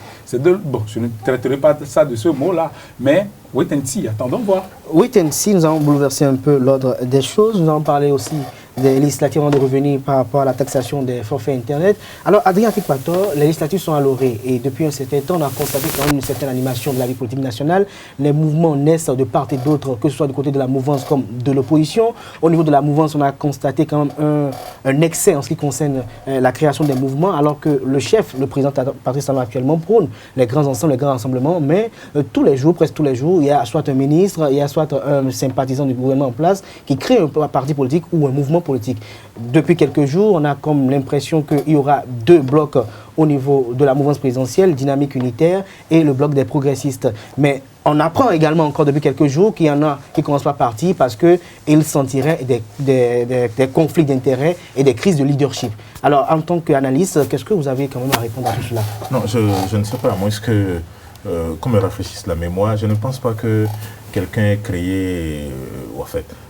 Bon, je ne traiterai pas ça de ce mot-là, mais wait and see, attendons voir. Wait and see, nous allons bouleverser un peu l'ordre des choses. Nous allons parler aussi des législatives avant de revenir par rapport à la taxation des forfaits Internet. Alors, Adrien Fikpator, les législatives sont à l'orée et depuis un certain temps, on a constaté quand même une certaine animation de la vie politique nationale. Les mouvements naissent de part et d'autre, que ce soit du côté de la mouvance comme de l'opposition. Au niveau de la mouvance, on a constaté quand même un excès en ce qui concerne la création des mouvements, alors que le chef, le président Patrice Talon actuellement prône les grands ensembles, les grands rassemblements, mais tous les jours, presque tous les jours, il y a soit un ministre, il y a soit un sympathisant du gouvernement en place qui crée un parti politique ou un mouvement politique. Depuis quelques jours, on a comme l'impression qu'il y aura deux blocs au niveau de la mouvance présidentielle, Dynamique Unitaire et le bloc des progressistes. Mais on apprend également encore depuis quelques jours qu'il y en a qui ne commencent pas à partir parce qu'ils sentiraient des conflits d'intérêts et des crises de leadership. Alors, en tant qu'analyste, qu'est-ce que vous avez quand même à répondre à tout cela? Non, je ne sais pas. Moi, est-ce que, comme me rafraîchisse la mémoire, je ne pense pas que quelqu'un ait créé,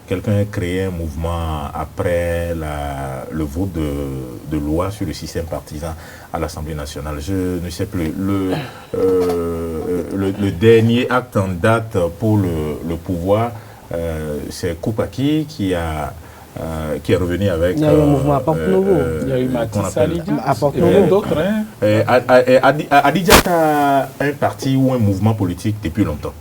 quelqu'un a créé un mouvement après le vote de loi sur le système partisan à l'Assemblée nationale. Je ne sais plus. Le dernier acte en date pour le pouvoir, c'est Koupaki qui est revenu avec... Il y a eu un mouvement à Porte-Nouveau. Il y a eu Mathis Alidja. À Porte-Nouveau. D'autres, hein. Adidja a un parti ou un mouvement politique depuis longtemps.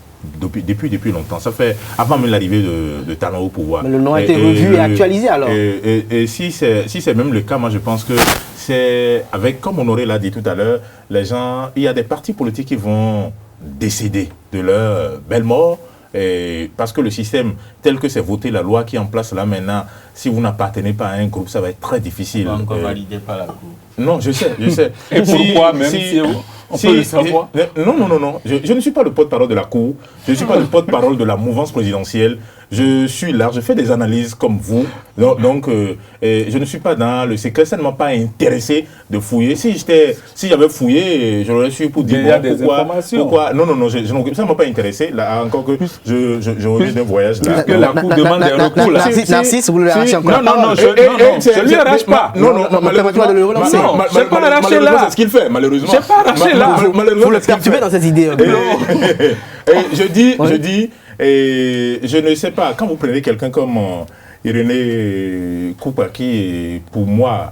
Depuis longtemps. Ça fait avant même l'arrivée de Talon au pouvoir. Mais le nom a été revu et actualisé alors. Et si c'est même le cas, moi je pense que c'est avec, comme Honoré l'a dit tout à l'heure, les gens, il y a des partis politiques qui vont décéder de leur belle mort. Parce que le système tel que c'est voté, la loi qui est en place là maintenant, si vous n'appartenez pas à un groupe, ça va être très difficile. Pas encore validé par la Cour. Non, je sais. Et pourquoi même si on peut le savoir? Non. Je ne suis pas le porte-parole de la Cour. Je ne suis pas le porte-parole de la mouvance présidentielle. Je suis là, je fais des analyses comme vous. Donc, je ne suis pas dans le secret. Ça ne m'a pas intéressé de fouiller. Si j'avais fouillé, j'aurais su pour dire pourquoi. Non, ça ne m'a pas intéressé. Là, encore que je reviens d'un voyage là. Que la Cour demande un recours là. Narcisse, vous le lâchez encore. Non, je ne lui arrache pas. Non, permettez-moi de le relancer. Non, je n'ai pas arraché là. C'est ce qu'il fait, malheureusement. Je n'ai pas arraché là. Vous le perturbez dans cette idée. Je dis, et je ne sais pas, quand vous prenez quelqu'un comme Irénée Koupaki, pour moi,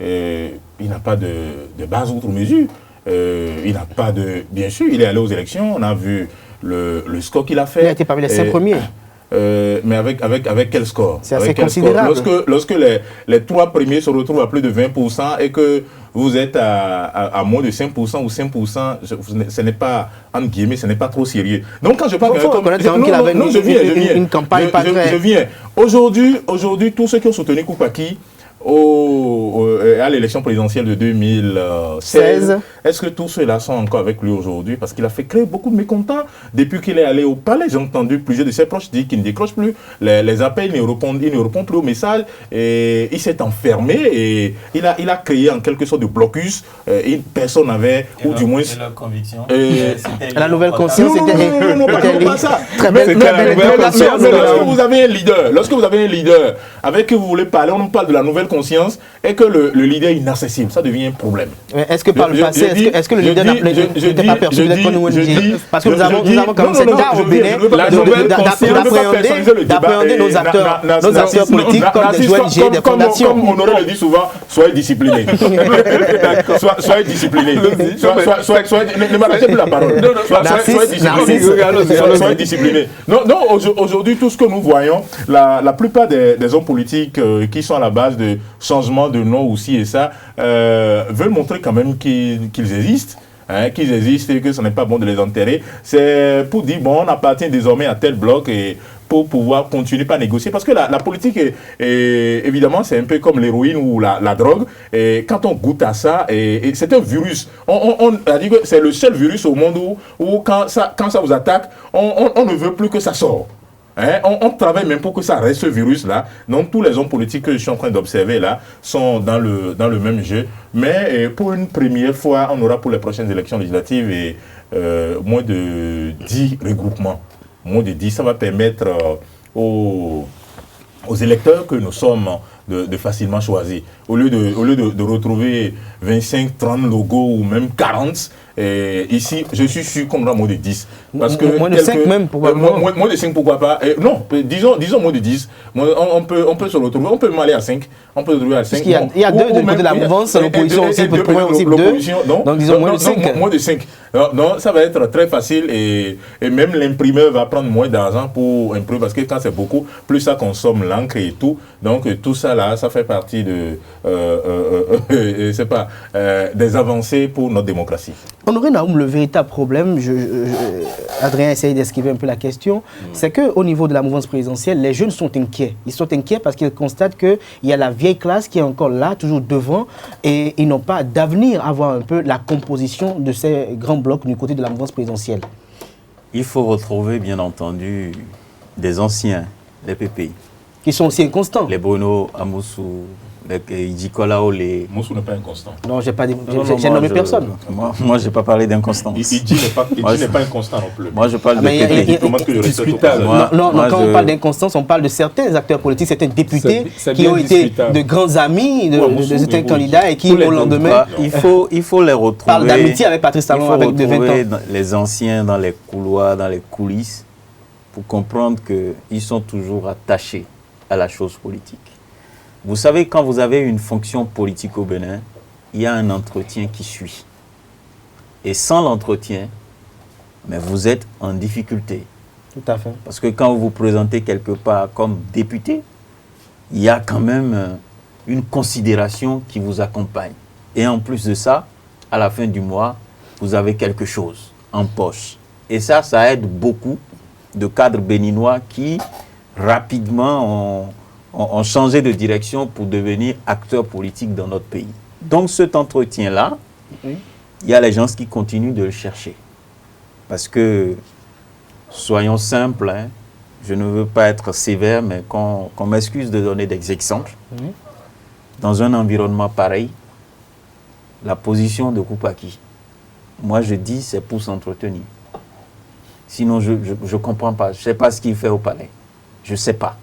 il n'a pas de base outre mesure. Il n'a pas de... Bien sûr, il est allé aux élections, on a vu le score qu'il a fait. Il a été parmi les 5 premiers. Mais avec quel score? C'est assez considérable. Lorsque les 3 premiers se retrouvent à plus de 20% et que vous êtes à moins de 5% ou 5%, ce n'est pas, entre guillemets, ce n'est pas trop sérieux. Donc quand je parle une campagne pas très... Je viens. Aujourd'hui, tous ceux qui ont soutenu Koupaki à l'élection présidentielle de 2016, est-ce que tous ceux-là sont encore avec lui aujourd'hui? Parce qu'il a fait créer beaucoup de mécontents depuis qu'il est allé au palais. J'ai entendu plusieurs de ses proches dire qu'il ne décroche plus les appels, il ne répond plus aux messages. Et il s'est enfermé et il a créé en quelque sorte de blocus. Personne n'avait, ou du moins... Et leur conviction, la nouvelle conscience, c'était... Non, pas ça. Très belle. Mais lorsque vous avez un leader, avec qui vous voulez parler, on nous parle de la nouvelle conscience. conscience et que le leader est inaccessible, ça devient un problème. Est-ce que par le passé, est-ce que le leader n'était pas perçu d'être comme ONG? Parce que nous avons quand même cette tare au Bénin d'appréhender nos acteurs politiques comme des ONG, des fondations. Comme Honoré le dit souvent, soyez disciplinés. Soyez disciplinés. Ne m'arrêtez plus la parole. Soyez disciplinés. Non, aujourd'hui, tout ce que nous voyons, la plupart des hommes politiques qui sont à la base de changement de nom aussi et ça, veulent montrer quand même qu'ils existent. Qu'ils existent et que ce n'est pas bon de les enterrer. C'est pour dire, bon, on appartient désormais à tel bloc et pour pouvoir continuer à négocier. Parce que la politique, évidemment, c'est un peu comme l'héroïne ou la drogue. Et quand on goûte à ça, c'est un virus. On a dit que c'est le seul virus au monde où quand ça vous attaque, on ne veut plus que ça sorte. On travaille même pour que ça reste ce virus-là. Donc tous les hommes politiques que je suis en train d'observer là sont dans le même jeu. Mais pour une première fois, on aura pour les prochaines élections législatives moins de 10 regroupements. Moins de 10, ça va permettre aux électeurs que nous sommes de facilement choisir. Au lieu de retrouver 25, 30 logos ou même 40, ici, je suis sûr qu'on aura moins de 10. Parce que moins de 5 même, pourquoi pas? Moins de 5, pourquoi pas? Non, disons moins de 10. On peut se retrouver, on peut même aller à 5. On peut se retrouver à 5. Il y a deux de côté de la mouvance, l'opposition aussi peut trouver aussi 2. Donc disons moins de 5. Moins de 5. Non, ça va être très facile et même l'imprimeur va prendre moins d'argent pour imprimer parce que quand c'est beaucoup, plus ça consomme l'encre et tout. Donc tout ça là, ça fait partie de des avancées pour notre démocratie. Honoré Naoum, le véritable problème, Adrien essaye d'esquiver un peu la question, c'est qu'au niveau de la mouvance présidentielle, les jeunes sont inquiets. Ils sont inquiets parce qu'ils constatent qu'il y a la vieille classe qui est encore là, toujours devant, et ils n'ont pas d'avenir à voir un peu la composition de ces grands blocs du côté de la mouvance présidentielle. Il faut retrouver, bien entendu, des anciens, les PPI. Qui sont aussi inconstants. Les Bruno Amoussou, les Idjikola Olé. Moussou n'est pas inconstant. Non, j'ai nommé personne. Moi, je n'ai pas parlé d'inconstance. Idji n'est pas inconstant non plus. Moi, je parle de PPI. Non, quand on parle d'inconstance, on parle de certains acteurs politiques, certains députés qui ont été de grands amis de certains candidats et qui, au lendemain, il faut les retrouver. Parle d'amitié avec Patrice Talon avec de 20 ans. Les anciens dans les couloirs, dans les coulisses, pour comprendre qu'ils sont toujours attachés à la chose politique. Vous savez, quand vous avez une fonction politique au Bénin, il y a un entretien qui suit. Et sans l'entretien, mais vous êtes en difficulté. Tout à fait. Parce que quand vous vous présentez quelque part comme député, il y a quand même une considération qui vous accompagne. Et en plus de ça, à la fin du mois, vous avez quelque chose en poche. Et ça aide beaucoup de cadres béninois qui, rapidement, ont changé de direction pour devenir acteurs politiques dans notre pays. Donc cet entretien-là, il y a les gens qui continuent de le chercher. Parce que, soyons simples, je ne veux pas être sévère, mais qu'on m'excuse de donner des exemples. Dans un environnement pareil, la position de Koupaki, moi je dis c'est pour s'entretenir. Sinon je ne comprends pas, je ne sais pas ce qu'il fait au palais. Je ne sais pas.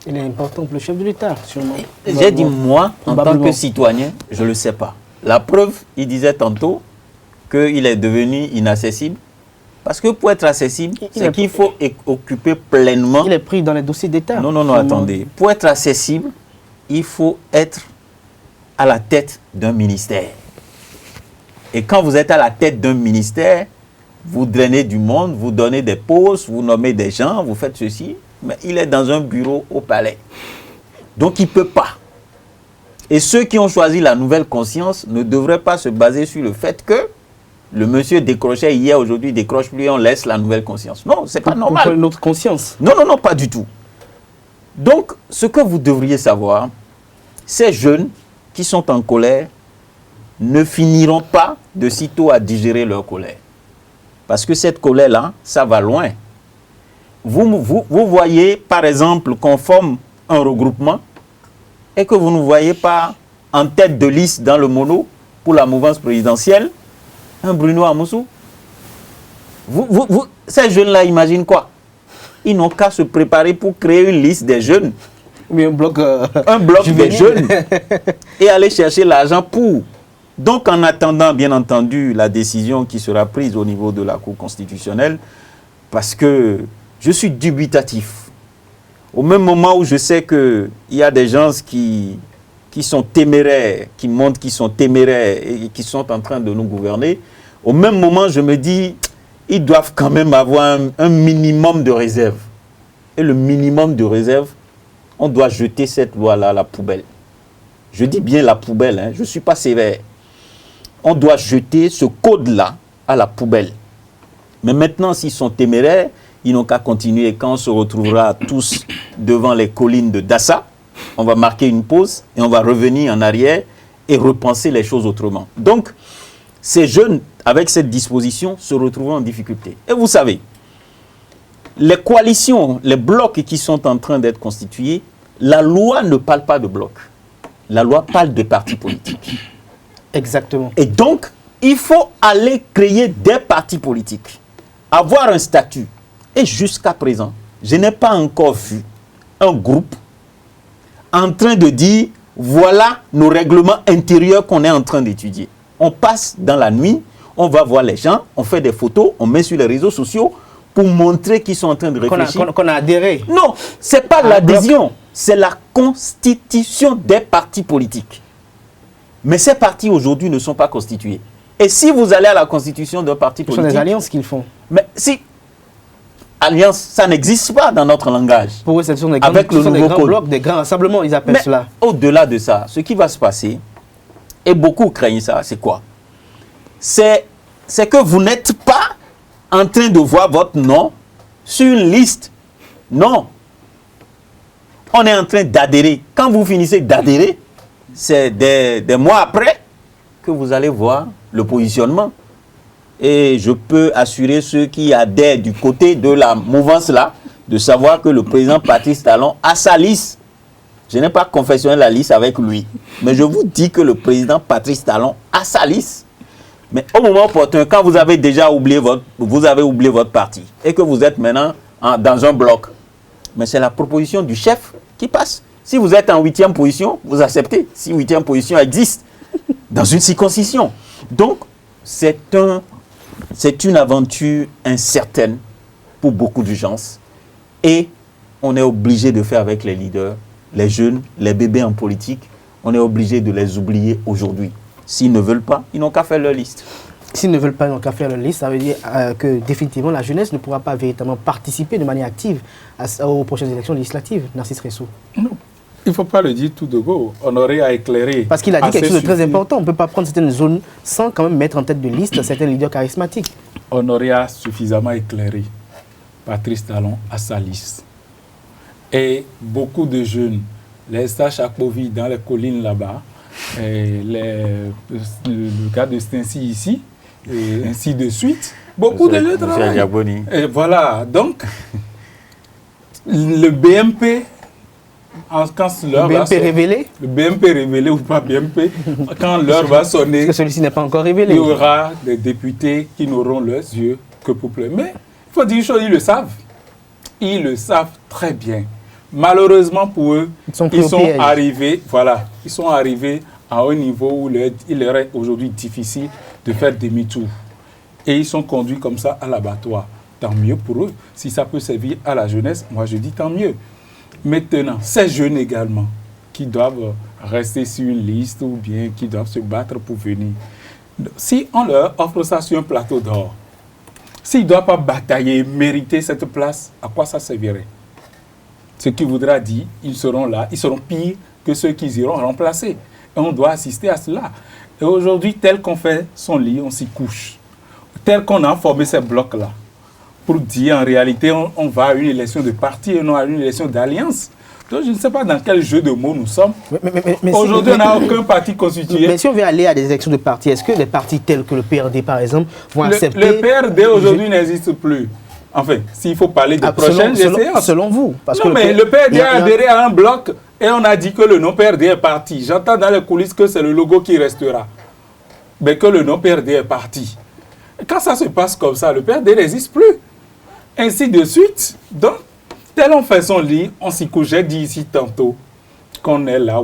Il est important pour le chef de l'État, sûrement. J'ai dit, moi, en tant que citoyen, je ne le sais pas. La preuve, il disait tantôt qu'il est devenu inaccessible. Parce que pour être accessible, c'est qu'il faut occuper pleinement... Il est pris dans les dossiers d'État. Non, attendez. Pour être accessible, il faut être à la tête d'un ministère. Et quand vous êtes à la tête d'un ministère, vous drainez du monde, vous donnez des postes, vous nommez des gens, vous faites ceci... Mais il est dans un bureau au palais. Donc il ne peut pas. Et ceux qui ont choisi la nouvelle conscience ne devraient pas se baser sur le fait que le monsieur décrochait hier, aujourd'hui décroche plus, on laisse la nouvelle conscience. Non, ce n'est pas normal. Pour notre conscience. Non, pas du tout. Donc, ce que vous devriez savoir, ces jeunes qui sont en colère ne finiront pas de sitôt à digérer leur colère. Parce que cette colère-là, ça va loin. Vous voyez, par exemple, qu'on forme un regroupement et que vous ne voyez pas en tête de liste dans le mono pour la mouvance présidentielle un Bruno Amoussou. Ces jeunes-là imaginent quoi? Ils n'ont qu'à se préparer pour créer une liste des jeunes Mais un bloc des jeunes et aller chercher l'argent pour. Donc, en attendant, bien entendu, la décision qui sera prise au niveau de la Cour constitutionnelle, parce que je suis dubitatif. Au même moment où je sais qu'il y a des gens qui sont téméraires, qui montrent qu'ils sont téméraires et qui sont en train de nous gouverner, au même moment, je me dis, ils doivent quand même avoir un minimum de réserve. Et le minimum de réserve, on doit jeter cette loi-là à la poubelle. Je dis bien la poubelle, hein, je ne suis pas sévère. On doit jeter ce code-là à la poubelle. Mais maintenant, s'ils sont téméraires, ils n'ont qu'à continuer. Quand on se retrouvera tous devant les collines de Dassa, on va marquer une pause et on va revenir en arrière et repenser les choses autrement. Donc, ces jeunes, avec cette disposition, se retrouveront en difficulté. Et vous savez, les coalitions, les blocs qui sont en train d'être constitués, la loi ne parle pas de blocs. La loi parle de partis politiques. Exactement. Et donc, il faut aller créer des partis politiques, avoir un statut. Et jusqu'à présent, je n'ai pas encore vu un groupe en train de dire, voilà nos règlements intérieurs qu'on est en train d'étudier. On passe dans la nuit, on va voir les gens, on fait des photos, on met sur les réseaux sociaux pour montrer qu'ils sont en train de réfléchir. Qu'on a adhéré. Non, ce n'est pas l'adhésion, c'est la constitution des partis politiques. Mais ces partis aujourd'hui ne sont pas constitués. Et si vous allez à la constitution d'un parti politique... Ce sont des alliances qu'ils font. Mais si... Alliance, ça n'existe pas dans notre langage. Pour eux, ce sont des avec le nouveau grands blocs, des grands rassemblements, ils appellent cela. Au-delà de ça, ce qui va se passer, et beaucoup craignent ça, c'est quoi? C'est que vous n'êtes pas en train de voir votre nom sur une liste. Non. On est en train d'adhérer. Quand vous finissez d'adhérer, c'est des mois après que vous allez voir le positionnement. Et je peux assurer ceux qui adhèrent du côté de la mouvance-là de savoir que le président Patrice Talon a sa liste. Je n'ai pas confectionné la liste avec lui. Mais je vous dis que le président Patrice Talon a sa liste. Mais au moment opportun, quand vous avez déjà oublié votre parti et que vous êtes maintenant dans un bloc, mais c'est la proposition du chef qui passe. Si vous êtes en 8e position, vous acceptez. Si 8e position existe dans une circonscription. Donc, c'est une aventure incertaine pour beaucoup de gens. Et on est obligé de faire avec les leaders, les jeunes, les bébés en politique. On est obligé de les oublier aujourd'hui. S'ils ne veulent pas, ils n'ont qu'à faire leur liste. S'ils ne veulent pas, ils n'ont qu'à faire leur liste. Ça veut dire que définitivement, la jeunesse ne pourra pas véritablement participer de manière active aux prochaines élections législatives. Narcisse Ressou. Non. Il ne faut pas le dire tout de go. On aurait à éclairer. Parce qu'il a dit quelque chose de très important. On ne peut pas prendre certaines zones sans quand même mettre en tête de liste certains leaders charismatiques. On aurait à suffisamment éclairé Patrice Talon à sa liste. Et beaucoup de jeunes, les stages à Covid dans les collines là-bas, le cas de Stency ici, et ainsi de suite. Beaucoup de jeunes travaillent. Et voilà. Donc, le BMP... Le BMP révélé ou pas BMP, quand l'heure va sonner, parce que celui-ci n'est pas encore révélé. Il y aura des députés qui n'auront leurs yeux que pour pleurer. Mais il faut dire une chose, ils le savent. Ils le savent très bien. Malheureusement pour eux, ils sont arrivés à un niveau où il leur est aujourd'hui difficile de faire demi-tour. Et ils sont conduits comme ça à l'abattoir. Tant mieux pour eux. Si ça peut servir à la jeunesse, moi je dis tant mieux. Maintenant, ces jeunes également, qui doivent rester sur une liste ou bien qui doivent se battre pour venir, si on leur offre ça sur un plateau d'or, s'ils ne doivent pas batailler, mériter cette place, à quoi ça servirait? Ce qui voudra dire, ils seront là, ils seront pires que ceux qu'ils iront remplacer. Et on doit assister à cela. Et aujourd'hui, tel qu'on fait son lit, on s'y couche. Tel qu'on a formé ces blocs-là, pour dire en réalité, on va à une élection de parti et non à une élection d'alliance. Donc je ne sais pas dans quel jeu de mots nous sommes. Aujourd'hui, on n'a aucun parti constitué. Mais si on veut aller à des élections de parti, est-ce que les partis tels que le PRD, par exemple, vont accepter... Le PRD aujourd'hui n'existe plus. Enfin, s'il faut parler de prochaines séances. Selon vous. Parce non, mais le PRD a adhéré à un bloc et on a dit que le nom PRD est parti. J'entends dans les coulisses que c'est le logo qui restera. Mais que le nom PRD est parti. Quand ça se passe comme ça, le PRD n'existe plus. Ainsi de suite. Donc, tel Allons faire son lit, on s'y couche. J'ai dit ici tantôt qu'on est là,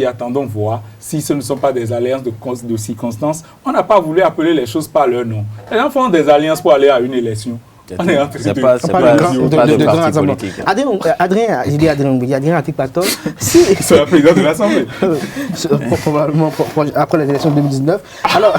attendons voir si ce ne sont pas des alliances de circonstances. On n'a pas voulu appeler les choses par leur nom. Les gens font des alliances pour aller à une élection. On est en train C'est de... pas de parti politique. Adrien Atikpato, si... C'est la présidente de l'Assemblée. Probablement après les élections de 2019. Alors,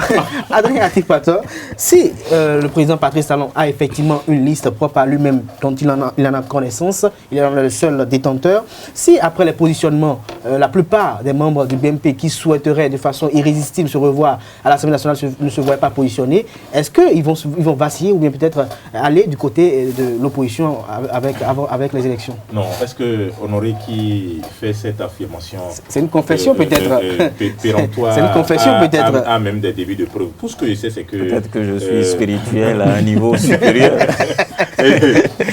Adrien Atikpato, si le président Patrice Talon a effectivement une liste propre à lui-même dont il en a connaissance, il en est le seul détenteur, si après les positionnements, la plupart des membres du BMP qui souhaiteraient de façon irrésistible se revoir à l'Assemblée nationale ne se voient pas positionnés, est-ce qu'ils vont vaciller ou bien peut-être aller du côté de l'opposition avec les élections? Non, est-ce que Honoré qui fait cette affirmation... C'est une confession peut-être. Péremptoire. C'est une confession peut-être. A même des débuts de preuve. Tout ce que je sais, c'est que... Peut-être que je suis spirituel à un niveau supérieur.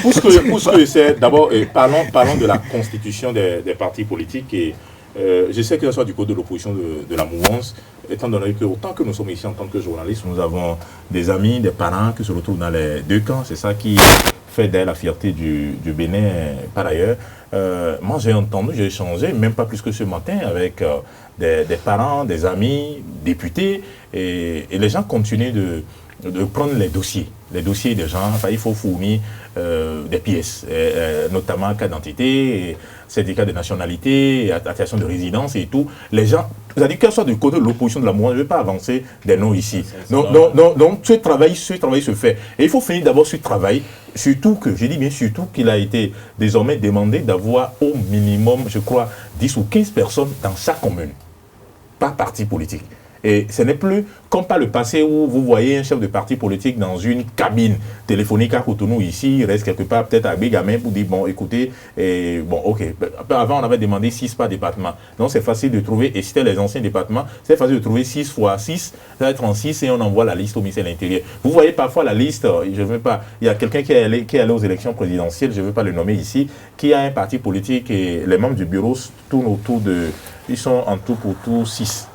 Pour ce que je sais, d'abord, parlons de la constitution des partis politiques. Et je sais que ce soit du côté de l'opposition de la mouvance, étant donné que autant que nous sommes ici en tant que journalistes, nous avons des amis, des parents qui se retrouvent dans les deux camps. C'est ça qui fait d'elle la fierté du Bénin par ailleurs. Moi j'ai entendu, j'ai échangé, même pas plus que ce matin, avec des parents, des amis, députés, et les gens continuent de prendre les dossiers des gens. Enfin, il faut fournir des pièces, notamment cas d'identité, certificat de nationalité, attestation de résidence et tout. Les gens, c'est-à-dire qu'elle soit du côté de l'opposition de la mouvance, je ne vais pas avancer des noms ici. Donc ce travail se fait. Et il faut finir d'abord ce travail, surtout que, je dis bien surtout qu'il a été désormais demandé d'avoir au minimum, je crois, 10 ou 15 personnes dans chaque commune, par parti politique. Et ce n'est plus comme par le passé où vous voyez un chef de parti politique dans une cabine téléphonique à Cotonou ici, il reste quelque part peut-être à Bégamin pour dire bon écoutez, ok. Avant on avait demandé 6 par département. Donc c'est facile de trouver, et c'était les anciens départements, c'est facile de trouver 6 fois 6, ça va être 36 et on envoie la liste au ministère de l'Intérieur. Vous voyez parfois la liste, je veux pas, il y a quelqu'un qui est allé aux élections présidentielles, je ne veux pas le nommer ici, qui a un parti politique et les membres du bureau tournent autour de, ils sont en tout pour tout 6.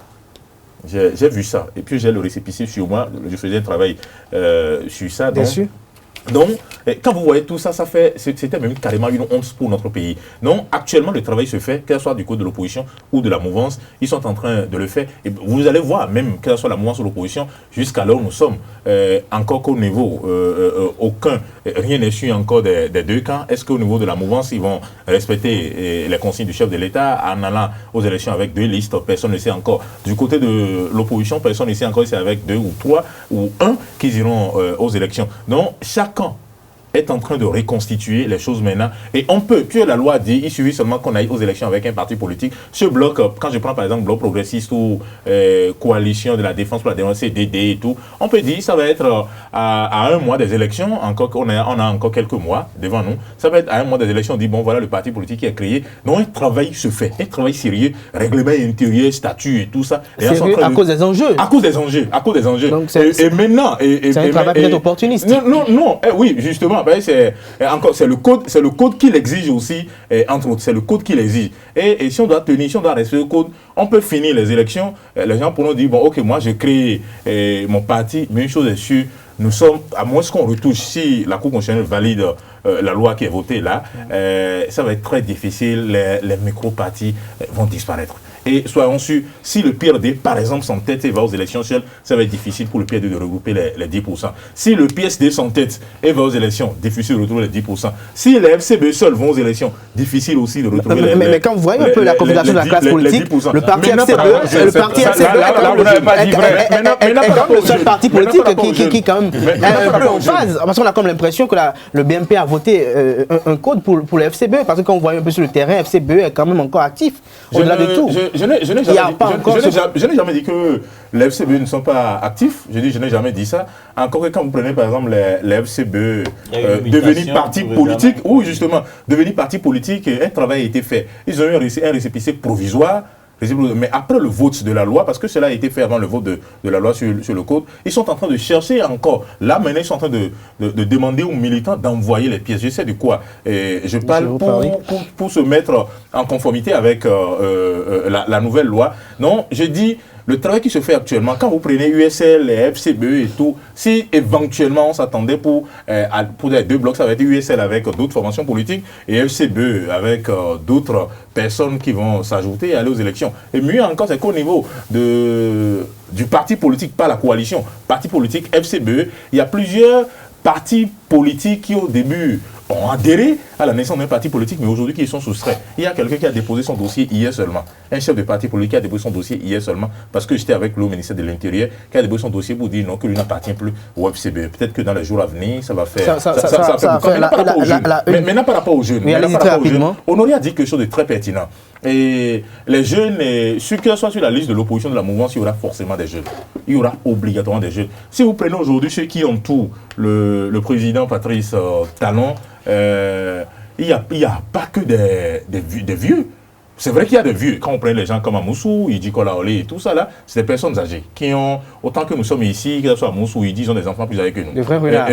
J'ai vu ça. Et puis j'ai le récépissé sur moi. Je faisais un travail sur ça. Bien sûr. Donc, quand vous voyez tout ça, c'était même carrément une honte pour notre pays. Donc, actuellement, le travail se fait, qu'elle soit du côté de l'opposition ou de la mouvance, ils sont en train de le faire. Et vous allez voir, même qu'elle soit la mouvance ou l'opposition, jusqu'à là où nous sommes, encore qu'au niveau, rien n'est su encore des deux camps. Est-ce qu'au niveau de la mouvance, ils vont respecter les consignes du chef de l'État en allant aux élections avec 2 listes? Personne ne sait encore. Du côté de l'opposition, personne ne sait encore si c'est avec 2 ou 3 ou 1 qu'ils iront aux élections. Donc, chaque camp est en train de reconstituer les choses maintenant. Et on peut, puis la loi dit, il suffit seulement qu'on aille aux élections avec un parti politique. Ce bloc, quand je prends par exemple bloc progressiste ou coalition de la défense pour la défense, CDD et tout, on peut dire ça va être à 1 mois des élections, encore on a encore quelques mois devant nous, ça va être à 1 mois des élections, on dit bon voilà le parti politique qui est créé. Donc un travail se fait, un travail sérieux, règlement intérieur, statut et tout ça. Et sérieux à cause des enjeux. À cause des enjeux. Donc et maintenant... c'est un travail peut-être opportuniste. Non, oui, justement. C'est le code qui l'exige aussi, entre autres, c'est le code qui l'exige. Et si on doit tenir, si on doit rester au code, on peut finir les élections. Les gens pourront dire, bon, ok, moi j'ai créé mon parti, mais une chose est sûre, nous sommes, à moins qu'on retouche, si la Cour constitutionnelle valide la loi qui est votée là, ça va être très difficile, les micro-partis vont disparaître. Et soyons sûrs, si le PRD, par exemple, s'entête et va aux élections seules, ça va être difficile pour le PRD de regrouper les 10%. Si le PSD s'entête et va aux élections, difficile de retrouver les 10%. Si les FCB seuls vont aux élections, difficile aussi de retrouver les 10%. Mais quand vous voyez un peu la configuration de la classe politique, le parti FCB est comme le seul parti politique qui quand même est un peu en phase. Parce qu'on a comme l'impression que le BMP a voté un code pour les FCB, parce que quand on voit un peu sur le terrain, FCB est quand même encore actif, au-delà de tout. Je n'ai jamais dit que les FCB ne sont pas actifs. Je n'ai jamais dit ça. Encore que quand vous prenez par exemple les FCB devenir parti politique, oui justement, devenir parti politique, un travail a été fait. Ils ont eu un récépissé provisoire. Mais après le vote de la loi, parce que cela a été fait avant le vote de la loi sur le code, ils sont en train de chercher encore. Là, maintenant, ils sont en train de demander aux militants d'envoyer les pièces. Je sais de quoi. Je parle pour se mettre en conformité avec la nouvelle loi. Non, je dis, le travail qui se fait actuellement, quand vous prenez USL, les FCBE et tout, si éventuellement on s'attendait pour les 2 blocs, ça va être USL avec d'autres formations politiques et FCBE avec d'autres personnes qui vont s'ajouter et aller aux élections. Et mieux encore, c'est qu'au niveau du parti politique, pas la coalition, parti politique FCBE, il y a plusieurs partis politiques qui au début ont adhéré à la naissance d'un parti politique, mais aujourd'hui qui y sont soustraits. Il y a quelqu'un qui a déposé son dossier hier seulement. Un chef de parti politique qui a déposé son dossier hier seulement, parce que j'étais avec le ministère de l'Intérieur, qui a déposé son dossier pour dire non, que lui n'appartient plus au FCBE. Peut-être que dans les jours à venir, ça va faire... Maintenant, par rapport aux jeunes, Honoré a dit quelque chose de très pertinent. Et les jeunes, ceux qui soient sur la liste de l'opposition de la mouvance, il y aura forcément des jeunes. Il y aura obligatoirement des jeunes. Si vous prenez aujourd'hui ceux qui entourent le président Patrice Talon, il n'y a pas que des vieux. C'est vrai qu'il y a des vieux. Quand on prend les gens comme à Moussou, Idi Kolaolé et tout ça là, c'est des personnes âgées qui ont, autant que nous sommes ici, que ce soit à Moussou, Idi, ils ont des enfants plus âgés que nous. Des vrais renards.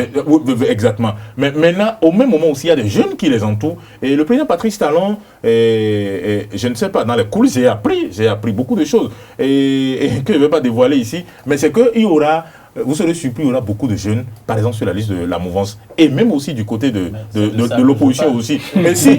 Exactement. Mais maintenant, au même moment aussi, il y a des jeunes qui les entourent. Et le président Patrice Talon, je ne sais pas, dans les coulisses, j'ai appris beaucoup de choses et que je ne vais pas dévoiler ici. Mais c'est qu'il y aura... Vous serez surpris, il y aura beaucoup de jeunes, par exemple, sur la liste de la mouvance, et même aussi du côté de l'opposition aussi. Mais si,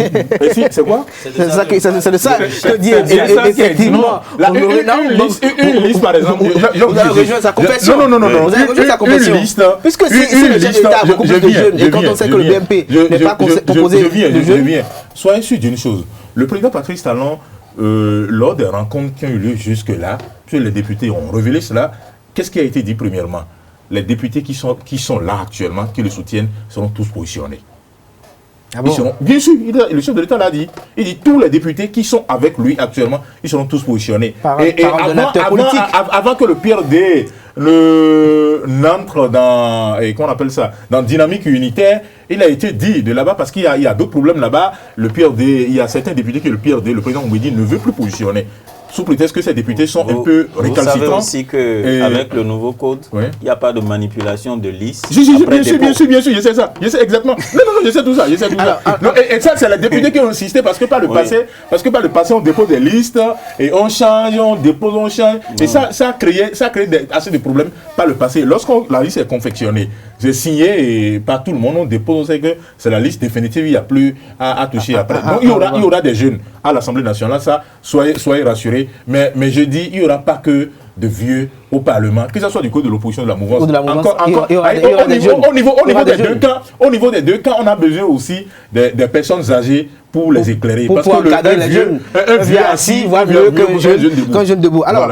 c'est quoi? C'est de ça que dit effectivement. Une liste, par exemple. Vous avez rejoint sa confession. Non. Vous avez rejoint sa confession. Puisque si le chef d'État a beaucoup plus de jeunes, et quand on sait que le BMP n'est pas composé de jeunes. Soyez sûr d'une chose. Le président Patrice Talon, lors des rencontres qui ont eu lieu jusque-là, puis les députés ont révélé cela. Qu'est-ce qui a été dit premièrement? Les députés qui sont là actuellement, qui le soutiennent, seront tous positionnés. Ah bon? Bien sûr, le chef de l'État l'a dit. Il dit tous les députés qui sont avec lui actuellement, ils seront tous positionnés. Avant que le PRD n'entre dans, qu'on appelle ça, dans dynamique unitaire, il a été dit de là-bas, parce qu'il y a d'autres problèmes là-bas. Le PRD, il y a certains députés que le PRD, le président Mbedi, ne veut plus positionner. Sous prétexte que ces députés sont un peu récalcitrants. Vous savez aussi qu'avec le nouveau code, il n'y a pas de manipulation de liste. Bien sûr, je sais ça. Je sais exactement. Non, je sais tout ça. Et ça, c'est les députés qui ont insisté parce que par le passé, on dépose des listes et on change, on dépose, on change. Et ça a créé assez de problèmes par le passé. Lorsque la liste est confectionnée, c'est signé par tout le monde, on dépose, on sait que c'est la liste définitive, il n'y a plus à toucher après. Donc il y aura des jeunes à l'Assemblée nationale, ça, soyez rassurés. Mais je dis, il n'y aura pas que de vieux au Parlement, que ce soit du côté de l'opposition de la mouvance. Au niveau des deux cas, on a besoin aussi des personnes âgées pour les éclairer. Pour encadrer les jeunes. Un vieux assis voit mieux qu'un jeune debout. Alors,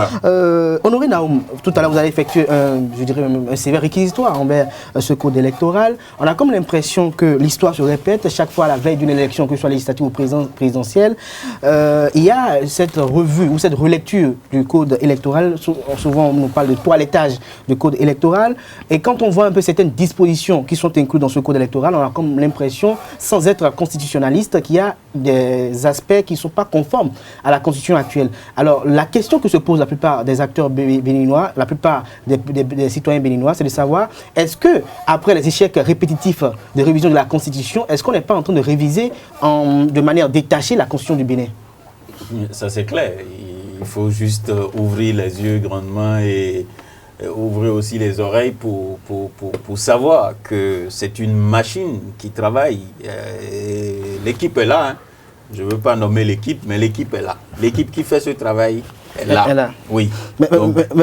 Honoré Naoum, tout à l'heure, vous avez effectué un sévère réquisitoire envers ce code électoral. On a comme l'impression que l'histoire se répète chaque fois à la veille d'une élection, que ce soit législative ou présidentielle. Il y a cette revue ou cette relecture du code électoral. Souvent, on nous parle de toilettage du code électoral. Et quand on voit un peu certaines dispositions qui sont incluses dans ce code électoral, on a comme l'impression, sans être constitutionnaliste, qu'il y a des aspects qui ne sont pas conformes à la constitution actuelle. Alors, la question que se pose la plupart des acteurs béninois, la plupart des citoyens béninois, c'est de savoir, est-ce que, après les échecs répétitifs de révision de la constitution, est-ce qu'on n'est pas en train de réviser de manière détachée la constitution du Bénin? Ça, c'est clair. Il faut juste ouvrir les yeux grandement et ouvrir aussi les oreilles pour savoir que c'est une machine qui travaille. L'équipe est là. Hein. Je ne veux pas nommer l'équipe, mais l'équipe est là. L'équipe qui fait ce travail est là. Oui.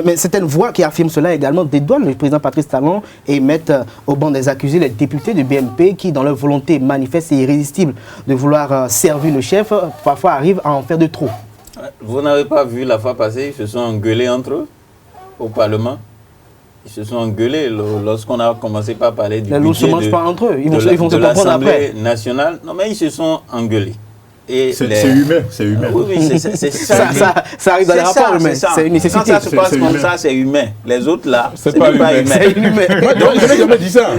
Mais certaines voix qui affirment cela également dédouanent le président Patrice Talon et mettent au banc des accusés les députés du BMP qui, dans leur volonté manifeste et irrésistible de vouloir servir le chef, parfois arrivent à en faire de trop. Vous n'avez pas vu la fois passée, ils se sont engueulés entre eux au Parlement. Ils se sont engueulés lorsqu'on a commencé par parler du budget de l'Assemblée nationale. Non, mais ils se sont engueulés. C'est humain. Oui, c'est ça. Ça arrive dans les rapports humains. C'est une nécessité. Quand ça se passe comme ça, c'est humain. Les autres là, c'est pas humain. C'est inhumain. Je n'ai jamais dit ça.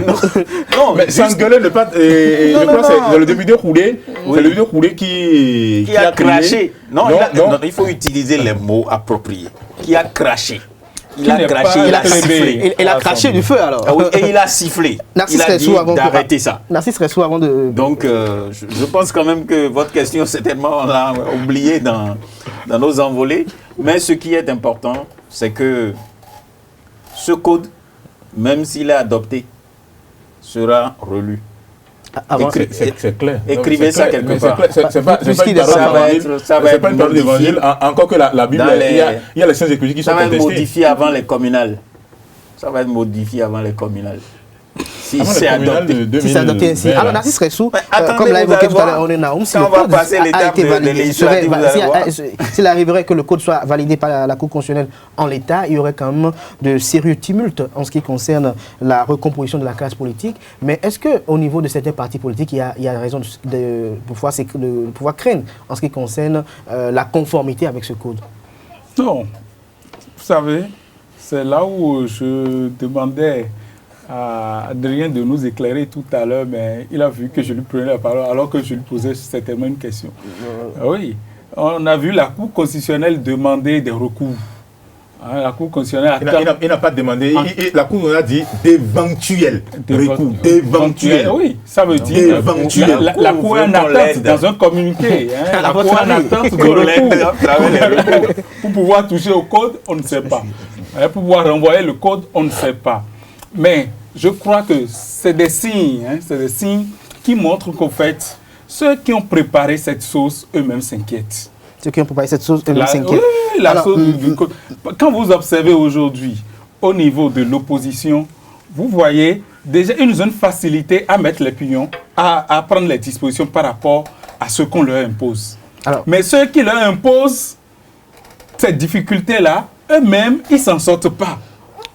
Non, mais s'engueuler, je crois que c'est le député Roulé. C'est le député Roulé qui a craché. Non, il faut utiliser les mots appropriés. Qui a craché. Il a sifflé. Il a craché du feu alors. Ah oui, et il a sifflé. Il a dit d'arrêter ça. Narcisse Ressou avant de... Donc, je pense quand même que votre question, certainement, on l'a oublié dans nos envolées. Mais ce qui est important, c'est que ce code, même s'il est adopté, sera relu. C'est clair. Écrivez ça quelque part. C'est pas une parole d'évangile. Encore que la Bible, il y a les Saintes Écritures qui sont contestées. Ça va être modifié avant les communales. Ça va être modifié avant les communales. Si c'est adopté. Si c'est adopté ainsi. Alors, Narcisse Ressou, comme l'a évoqué tout à l'heure, on est Naoum, si quand on va passer l'étape de législative, s'il arriverait que le code soit validé par la Cour constitutionnelle en l'état, il y aurait quand même de sérieux tumultes en ce qui concerne la recomposition de la classe politique. Mais est-ce qu'au niveau de certains partis politiques, il y a raison de pouvoir craindre en ce qui concerne la conformité avec ce code? Non. Vous savez, c'est là où je demandais à Adrien de nous éclairer tout à l'heure, mais il a vu que je lui prenais la parole alors que je lui posais certainement une question. Oui, on a vu la Cour constitutionnelle demander des recours. La Cour constitutionnelle il n'a pas demandé, la Cour a dit d'éventuels recours. D'éventuels. Oui, ça veut dire la Cour est en attente dans un communiqué. La Cour est en attente de recours. Pour pouvoir toucher au code, on ne sait pas. Pour pouvoir renvoyer le code, on ne sait pas. Mais je crois que c'est des signes, c'est des signes qui montrent qu'en fait, ceux qui ont préparé cette sauce, eux-mêmes s'inquiètent. Ceux qui ont préparé cette sauce, eux-mêmes s'inquiètent. Oui, la sauce du code. Quand vous observez aujourd'hui, au niveau de l'opposition, vous voyez déjà une zone facilité à mettre les pions, à prendre les dispositions par rapport à ce qu'on leur impose. Alors, mais ceux qui leur imposent cette difficulté-là, eux-mêmes, ils ne s'en sortent pas.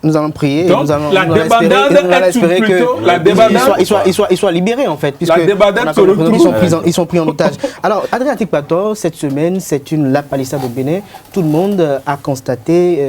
Nous allons prier. Donc, la débandade est plutôt... La débandade... Ils soient libérés, en fait. La débandade se retrouve... Ils sont pris en otage. Alors, Adrien Tikpator, cette semaine, c'est la palissade au Bénin. Tout le monde a constaté,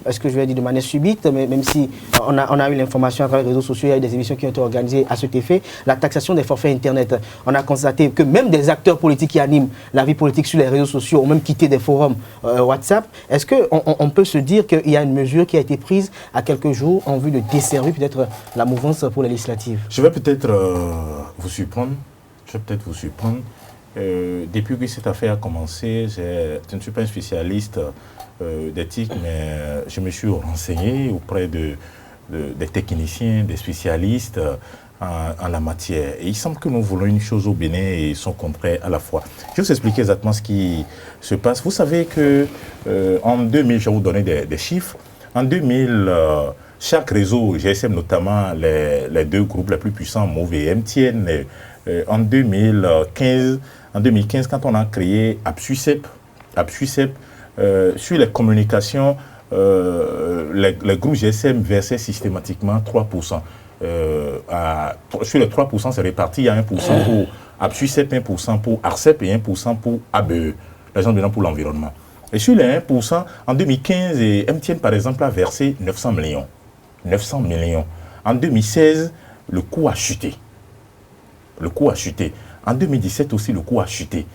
est-ce que je vais dire de manière subite, mais même si on a eu l'information à travers les réseaux sociaux, il y a eu des émissions qui ont été organisées à cet effet, la taxation des forfaits Internet. On a constaté que même des acteurs politiques qui animent la vie politique sur les réseaux sociaux ont même quitté des forums WhatsApp. Est-ce qu'on peut se dire qu'il y a une mesure qui a été prise à quelques jours en vue de desservir peut-être la mouvance pour les législatives? Je vais peut-être vous surprendre. Depuis que cette affaire a commencé, je ne suis pas un spécialiste d'éthique, mais je me suis renseigné auprès des techniciens, des spécialistes en la matière. Et il semble que nous voulons une chose au Bénin et son contraire à la fois. Je vais vous expliquer exactement ce qui se passe. Vous savez qu'en 2000, je vais vous donner des chiffres. En 2000, chaque réseau GSM, notamment les deux groupes les plus puissants, Move et MTN, en 2015, quand on a créé AppSuicep, sur les communications, les groupes GSM versaient systématiquement 3%. Sur les 3%, c'est réparti, il y a 1% pour AppSuicep, 1% pour ARCEP et 1% pour ABE, l'agence de pour l'environnement. Et sur les 1%, en 2015, MTN, par exemple, a versé 900 millions. 900 millions. En 2016, le coût a chuté. En 2017 aussi, le coût a chuté.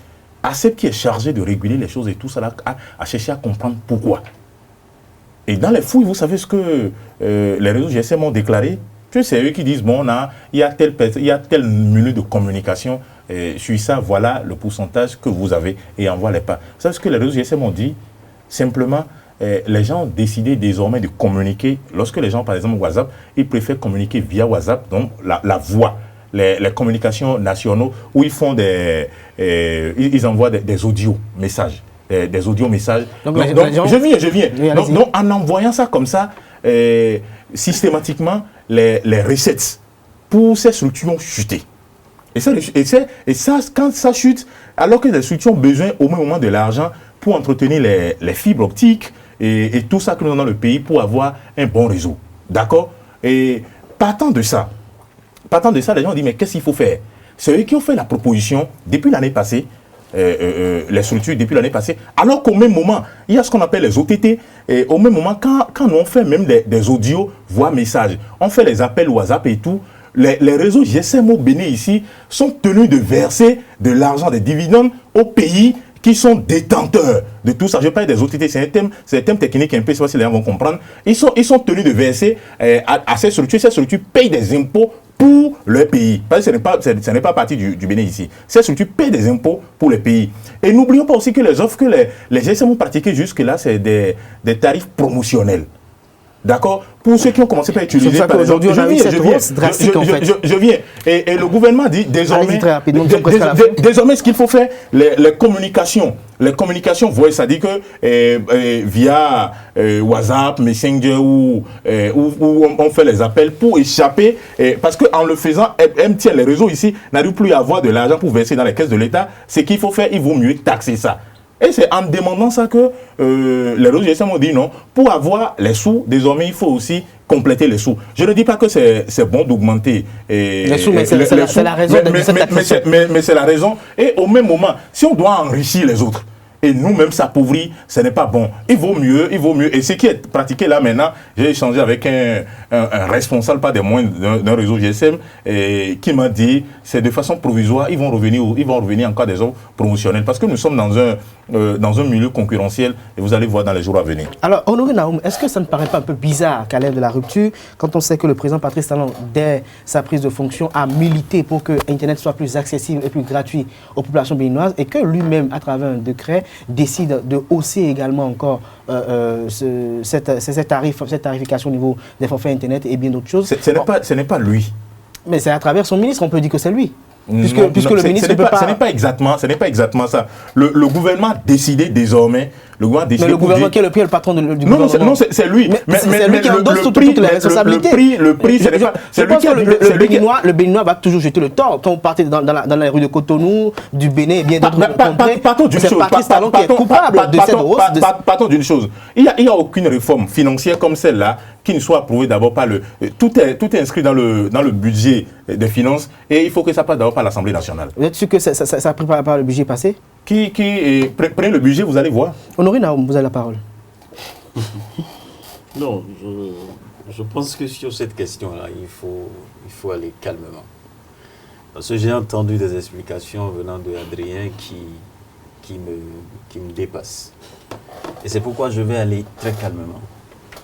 ARCEP, qui est chargé de réguler les choses et tout ça, a cherché à comprendre pourquoi. Et dans les fouilles, vous savez ce que les réseaux GSM ont déclaré? Que c'est eux qui disent, bon, il y a tel minute de communication, sur ça, voilà le pourcentage que vous avez et envoie-les pas. Vous savez ce que les réseaux GSM ont dit? Simplement, les gens ont décidé désormais de communiquer. Lorsque les gens, par exemple, WhatsApp, ils préfèrent communiquer via WhatsApp, donc la voix, les communications nationaux, où ils font ils envoient des audio messages. Des audio messages. Donc, je viens. Oui, donc, en envoyant ça comme ça, systématiquement, les recettes pour ces structures ont chuté. Et ça, quand ça chute, alors que les structures ont besoin au même moment de l'argent pour entretenir les fibres optiques et tout ça que nous avons dans le pays pour avoir un bon réseau. D'accord? Et partant de ça, les gens ont dit, mais qu'est-ce qu'il faut faire? C'est eux qui ont fait la proposition depuis l'année passée, les structures depuis l'année passée, alors qu'au même moment, il y a ce qu'on appelle les OTT, et au même moment, quand on fait même des audios, voix, messages, on fait les appels WhatsApp et tout, les réseaux GSM au Bénin ici sont tenus de verser de l'argent, des dividendes aux pays qui sont détenteurs de tout ça. Je parle des OTT, c'est un thème technique un peu, je ne sais pas si les gens vont comprendre. Ils sont tenus de verser à ces structures. Ces structures payent des impôts pour le pays. Parce que ce n'est pas partie du Bénin ici. Ces structures paient des impôts pour le pays. Et n'oublions pas aussi que les offres que les GSM ont pratiquées jusque-là, c'est des tarifs promotionnels. D'accord? Pour ceux qui ont commencé par utiliser, c'est ça par exemple, qu'aujourd'hui, on a eu cette hausse drastique, en fait. je viens. Et le gouvernement dit désormais, très rapidement, nous sommes presque à la fin. désormais, ce qu'il faut faire, les communications, voix, c'est-à-dire que via WhatsApp, Messenger, où on fait les appels pour échapper, parce qu'en le faisant, MTN, les réseaux ici, n'arrivent plus à avoir de l'argent pour verser dans les caisses de l'État. Ce qu'il faut faire, il vaut mieux taxer ça. Et c'est en demandant ça que les réseaux GSM ont dit non. Pour avoir les sous, désormais, il faut aussi compléter les sous. Je ne dis pas que c'est bon d'augmenter les sous, mais c'est la raison de cette taxation. Mais c'est la raison. Et au même moment, si on doit enrichir les autres, et nous-mêmes s'appauvrir, ce n'est pas bon. Il vaut mieux. Et ce qui est pratiqué là maintenant, j'ai échangé avec un responsable, pas des moindres, d'un réseau GSM, qui m'a dit, c'est de façon provisoire, ils vont revenir en cas des offres promotionnelles. Parce que nous sommes dans un milieu concurrentiel, et vous allez voir dans les jours à venir. Alors, Honoré Naoum, est-ce que ça ne paraît pas un peu bizarre qu'à l'ère de la rupture, quand on sait que le président Patrice Talon, dès sa prise de fonction, a milité pour que Internet soit plus accessible et plus gratuit aux populations béninoises, et que lui-même, à travers un décret, décide de hausser également encore cette tarification au niveau des forfaits Internet et bien d'autres choses. Ce n'est pas lui. Mais c'est à travers son ministre, on peut dire que c'est lui. Puisque le ministre ne peut pas... Ce n'est pas exactement ça. Le gouvernement a décidé désormais... Mais le gouvernement qui est le patron du gouvernement. Non, c'est lui. Mais c'est lui qui endosse toutes les responsabilités. Le prix, c'est pas... Je pense que le Béninois va toujours jeter le tort. Quand vous partez dans la rue de Cotonou, du Bénin et bien d'autres contrées, c'est Patrice Talon qui est coupable de cette hausse. Partons d'une chose. Il n'y a aucune réforme financière comme celle-là qui ne soit approuvée d'abord par le... Tout est inscrit dans le budget des finances et il faut que ça passe d'abord par l'Assemblée nationale. Vous êtes sûr que ça a pris par le budget passé? Prenez le budget, vous allez voir. Honoré Naoum, vous avez la parole. Non, je pense que sur cette question-là, il faut aller calmement. Parce que j'ai entendu des explications venant de Adrien qui me dépassent. Et c'est pourquoi je vais aller très calmement.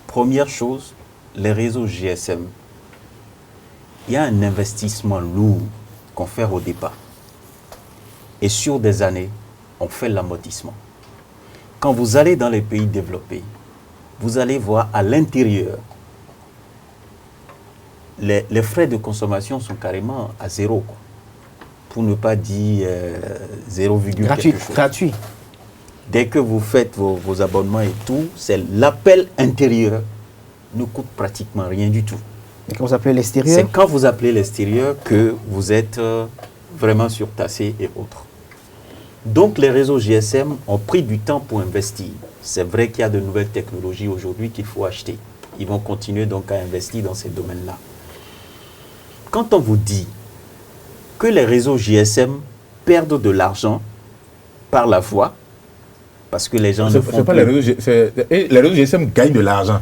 Première chose, les réseaux GSM. Il y a un investissement lourd qu'on fait au départ. Et sur des années, on fait l'amortissement. Quand vous allez dans les pays développés, vous allez voir à l'intérieur, les frais de consommation sont carrément à zéro, quoi. Pour ne pas dire 0, quelque chose. Gratuit. Dès que vous faites vos abonnements et tout, c'est l'appel intérieur ne coûte pratiquement rien du tout. Et quand vous appelez l'extérieur? C'est quand vous appelez l'extérieur que vous êtes vraiment surtassé et autres. Donc les réseaux GSM ont pris du temps pour investir. C'est vrai qu'il y a de nouvelles technologies aujourd'hui qu'il faut acheter. Ils vont continuer donc à investir dans ces domaines-là. Quand on vous dit que les réseaux GSM perdent de l'argent par la voix, parce que les gens ne font pas plus... les réseaux GSM gagnent de l'argent.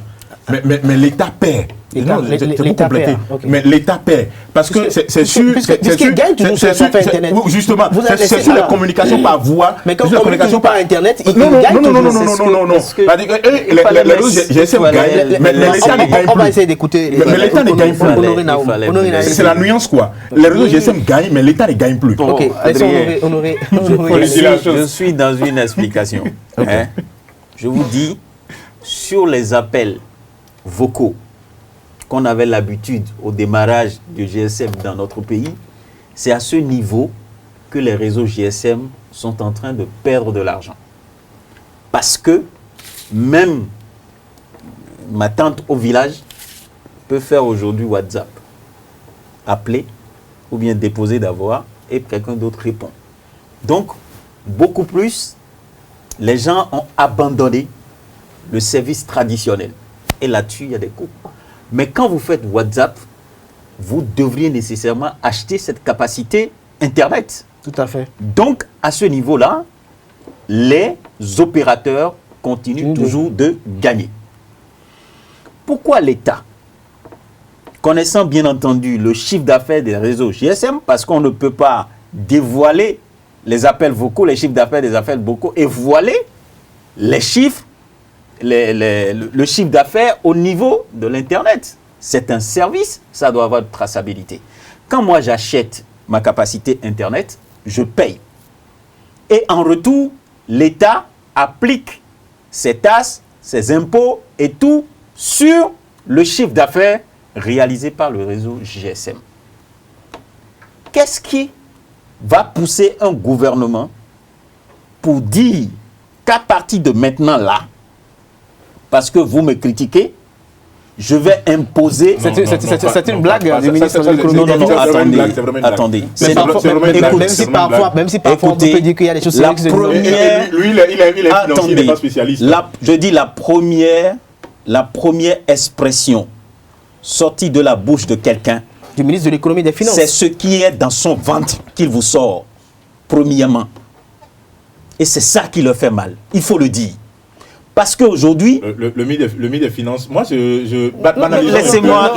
Mais l'État paie. L'État paie. Okay. Mais l'État paie. Parce que c'est sûr. Puisqu'il gagne toujours sur Internet. Justement, c'est sur la communication par voix. Mais quand on communication par Internet, il gagne toujours. Non. Les réseaux GSM gagnent, mais l'État ne gagne plus. On va essayer d'écouter. Mais l'État ne gagne plus. C'est la nuance, quoi. Les réseaux GSM gagnent, mais l'État ne gagne plus. Ok, Honoré. Je suis dans une explication. Je vous dis, sur les appels vocaux qu'on avait l'habitude au démarrage du GSM dans notre pays, c'est à ce niveau que les réseaux GSM sont en train de perdre de l'argent. Parce que même ma tante au village peut faire aujourd'hui WhatsApp, appeler ou bien déposer d'avoir et quelqu'un d'autre répond. Donc, beaucoup plus, les gens ont abandonné le service traditionnel. Et là-dessus, il y a des coûts. Mais quand vous faites WhatsApp, vous devriez nécessairement acheter cette capacité Internet. Tout à fait. Donc, à ce niveau-là, les opérateurs continuent toujours de gagner. Pourquoi l'État, connaissant bien entendu le chiffre d'affaires des réseaux GSM, parce qu'on ne peut pas dévoiler les appels vocaux, les chiffres d'affaires des appels vocaux, et voiler les chiffres, le chiffre d'affaires au niveau de l'Internet. C'est un service, ça doit avoir de traçabilité. quand moi j'achète ma capacité Internet, je paye. Et en retour, l'État applique ses taxes, ses impôts et tout sur le chiffre d'affaires réalisé par le réseau GSM. Qu'est-ce qui va pousser un gouvernement pour dire qu'à partir de maintenant là, parce que vous me critiquez, je vais imposer... C'est une blague du ministre de l'économie. Non, attendez. Même si parfois on peut dire qu'il y a des choses... La première... Lui, il est financier, il n'est pas spécialiste. Je dis la première expression sortie de la bouche de quelqu'un, du ministre de l'économie et des finances. c'est ce qui est dans son ventre qu'il vous sort, premièrement. Et c'est ça qui le fait mal. Il faut le dire. Parce qu'aujourd'hui... Le ministre des Finances, moi, laissez-moi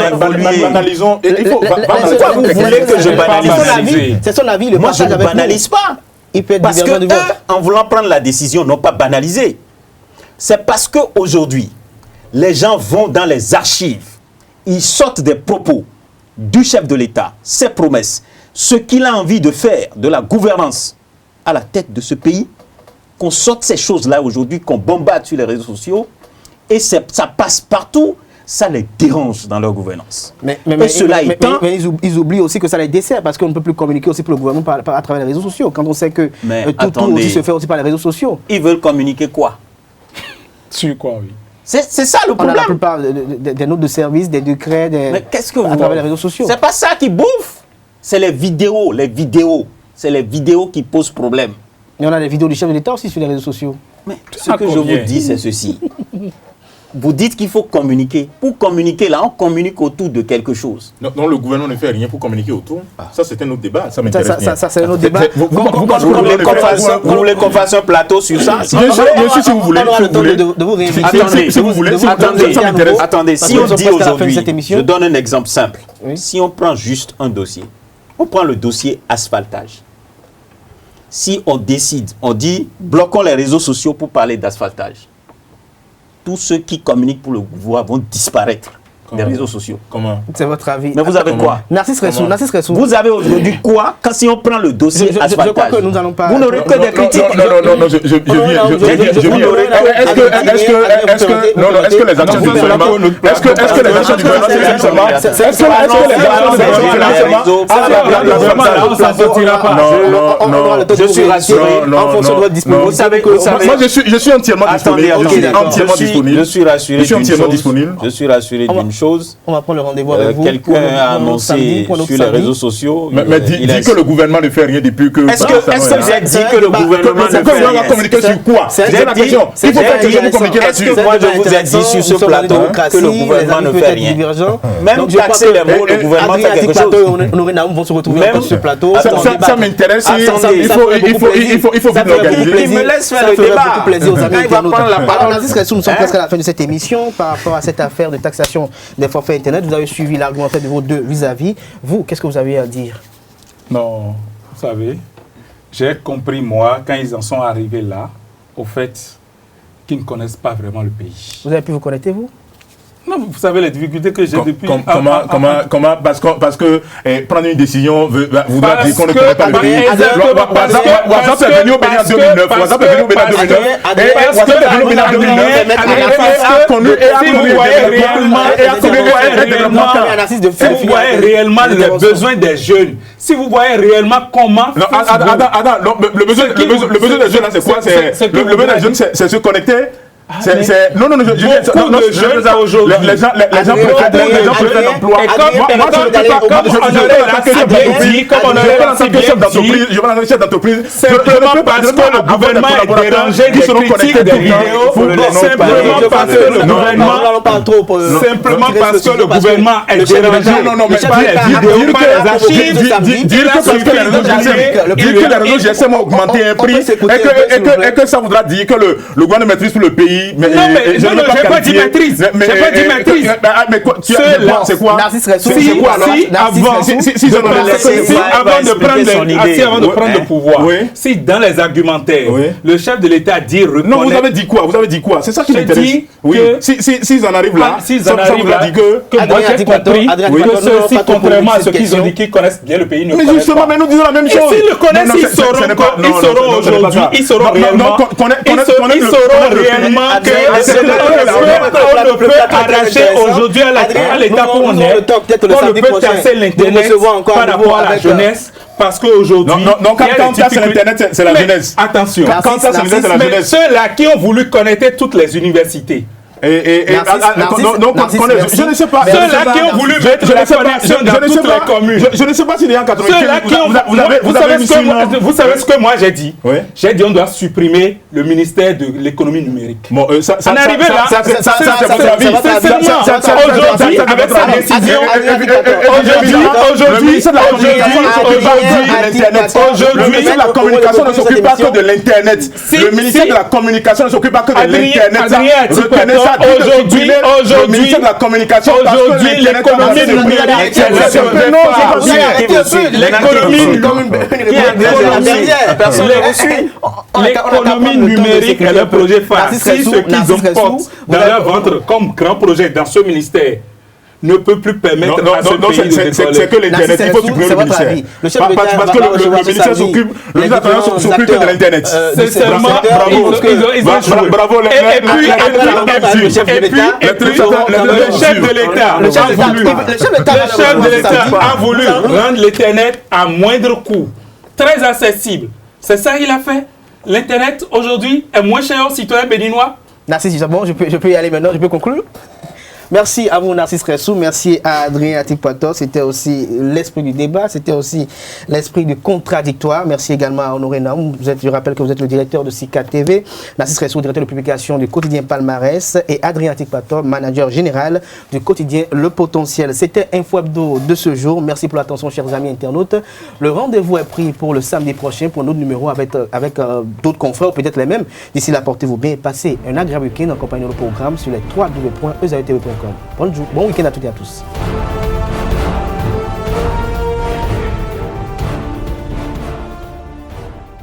évoluer. Banalisons. Pourquoi vous voulez que je banalise? C'est son avis. Moi, je ne banalise pas. Il peut être parce que divergent du vote. en voulant prendre la décision, n'ont pas banalisé. C'est parce qu'aujourd'hui, les gens vont dans les archives. Ils sortent des propos du chef de l'État, ses promesses, ce qu'il a envie de faire de la gouvernance à la tête de ce pays, qu'on sorte ces choses-là aujourd'hui, qu'on bombarde sur les réseaux sociaux, et ça passe partout, ça les dérange dans leur gouvernance. Mais ils oublient aussi que ça les dessert, parce qu'on ne peut plus communiquer aussi pour le gouvernement à travers les réseaux sociaux, quand on sait que tout aussi se fait aussi par les réseaux sociaux. Ils veulent communiquer quoi? Sur quoi, oui. C'est ça le problème. On a la plupart des notes de service, des décrets, mais qu'est-ce que vous à travers les réseaux sociaux. C'est pas ça qui bouffe. C'est les vidéos. C'est les vidéos qui posent problème. Mais on a des vidéos du chef de l'État aussi sur les réseaux sociaux. Mais ce que je vous dis, c'est ceci. Vous dites qu'il faut communiquer. Pour communiquer, là, on communique autour de quelque chose. Non, le gouvernement ne fait rien pour communiquer autour. Ça, c'est un autre débat. Ça m'intéresse. Ça, c'est un autre débat. Vous voulez qu'on fasse un plateau sur ça? Bien sûr, si vous voulez. Si vous voulez. Attendez, si on dit aujourd'hui, je donne un exemple simple. Si on prend juste un dossier, on prend le dossier asphaltage. Si on décide, on dit, bloquons les réseaux sociaux pour parler d'asphaltage. Tous ceux qui communiquent pour le pouvoir vont disparaître des réseaux sociaux. Comment? C'est votre avis. Mais vous avez quoi? Narcisse Ressou. Vous avez aujourd'hui quoi quand si on prend le dossier asphaltage? Je crois que nous n'allons pas... Vous n'aurez que des critiques. Non, je est-ce que les actions du gouvernement... Est-ce que les actions du gouvernement seulement... Je suis rassuré. Vous savez... Moi, je suis entièrement disponible. Je suis rassuré. Je suis rassuré d'une chose. On va prendre le rendez-vous avec vous. Quelqu'un a annoncé sur les réseaux sociaux. Mais dis que le gouvernement ne fait rien depuis que... Est-ce que j'ai dit que le gouvernement ne fait rien? On va communiquer sur quoi? C'est la question. Il faut faire quelque chose pour communiquer là-dessus. Est-ce que moi je vous ai dit sur ce plateau que le gouvernement ne fait rien? Même taxer les mots, le gouvernement fait quelque chose. Honoré Naoum vont se retrouver sur ce plateau. Ça m'intéresse. Il faut vite l'organiser. Il me laisse faire le débat. Il va prendre la parole. Nous sommes presque à la fin de cette émission par rapport à cette affaire de taxation des forfaits Internet. Vous avez suivi l'argumentaire de vos deux vis-à-vis. Vous, qu'est-ce que vous avez à dire? Non, vous savez, j'ai compris, moi, quand ils en sont arrivés là, au fait, qu'ils ne connaissent pas vraiment le pays. Vous avez pu vous connecter, vous? Non, vous savez les difficultés que j'ai depuis... Comment parce que prendre une décision voudra dire qu'on ne connaît pas le pays. WhatsApp est venu au Bénin en 2009. WhatsApp est venu au Bénin en 2009. WhatsApp est venu au Bénin en 2009. Vous voyez réellement les besoins des jeunes. Si vous voyez réellement comment... Attends, le besoin des jeunes, c'est quoi? Le besoin des jeunes, c'est se connecter. Non, je dis aujourd'hui. Les gens préfèrent l'emploi. Comme on aurait chef d'entreprise, simplement parce que le gouvernement est dérangé des critiques des vidéos, simplement parce que le gouvernement est dérangé. Non, mais pas les vidéos, pas les archives. Dire que les réseaux GSM ont augmenté un prix et que ça voudra dire que le gouvernement maîtrise tout le pays. dit... Non, mais je n'ai pas dit maîtrise. Je n'ai pas dit maîtrise. Mais quoi, c'est quoi? Narcisse Ressou, C'est quoi alors? Avant de prendre le pouvoir, Oui. si dans les argumentaires, Oui. le chef de l'État dit reconnaître... Non, vous avez dit quoi? Vous avez dit quoi? C'est ça qui Je m'intéresse. dis Oui. que- S'ils en arrivent là, S'ils ça en arrivent vous a là, dit que... moi Adrien j'ai Atikpato, compris Adrien que Atikpato, non, ceux-ci, pas trop contrairement à politique ceux qu'ils ont question. dit qu'ils connaissent bien le pays, ne Mais connaissent justement, pas. mais nous disons la même Et chose. s'ils le connaissent, Non, ils ce n'est sauront pas- non, aujourd'hui, ils sauront réellement que on ne peut arracher aujourd'hui à l'état où on est, on ne peut casser l'Internet par rapport à la jeunesse. Parce qu'aujourd'hui, Non, quand c'est l'Internet, c'est la jeunesse. Attention, Quand ça, c'est l'Internet, c'est la mais jeunesse. ceux-là qui ont voulu connecter toutes les universités, Je ne sais pas. ceux-là qui ont voulu mettre la connexion dans toutes les communes, Je ne sais pas s'il y a en 95. ceux-là qui ont... Vous savez ce que moi j'ai dit? Oui. J'ai dit on doit supprimer le ministère de l'économie numérique. Bon, On est arrivé là, c'est votre avis. aujourd'hui, avec cette décision, Le ministère de la communication ne s'occupe pas que de l'Internet. Le ministère de la communication ne s'occupe pas que de l'Internet. Retenez ça. Aujourd'hui, le ministère de la communication, aujourd'hui, l'économie numérique, l'économie numérique est le projet phare. Si ce qu'ils ont porté dans leur ventre comme grand projet dans ce ministère ne peut plus permettre à ce pays de décoller. C'est que l'Internet, il faut supprimer le ministère. Parce que le ministère s'occupe de l'Internet. C'est seulement, ils ont joué. Bravo, Et puis, le chef de l'État a voulu rendre l'Internet à moindre coût, très accessible. C'est ça qu'il a fait. L'Internet, aujourd'hui, est moins cher aux citoyens béninois. Narcisse, bon, je peux y aller maintenant, je peux conclure. Merci à vous, Narcisse Ressou. Merci à Adrien Atikpato. C'était aussi l'esprit du débat. C'était aussi l'esprit du contradictoire. Merci également à Honoré Naoum. Je rappelle que vous êtes le directeur de SICA TV. Narcisse Ressou, directeur de publication du quotidien Palmarès. Et Adrien Atikpato, manager général du quotidien Le Potentiel. C'était Info Hebdo de ce jour. Merci pour l'attention, chers amis internautes. Le rendez-vous est pris pour le samedi prochain pour un autre numéro avec d'autres confrères, peut-être les mêmes. D'ici là, portez-vous bien et passez un agréable week-end en compagnie de nos programmes sur les www.ezaetv.com. Bon week-end à toutes et à tous.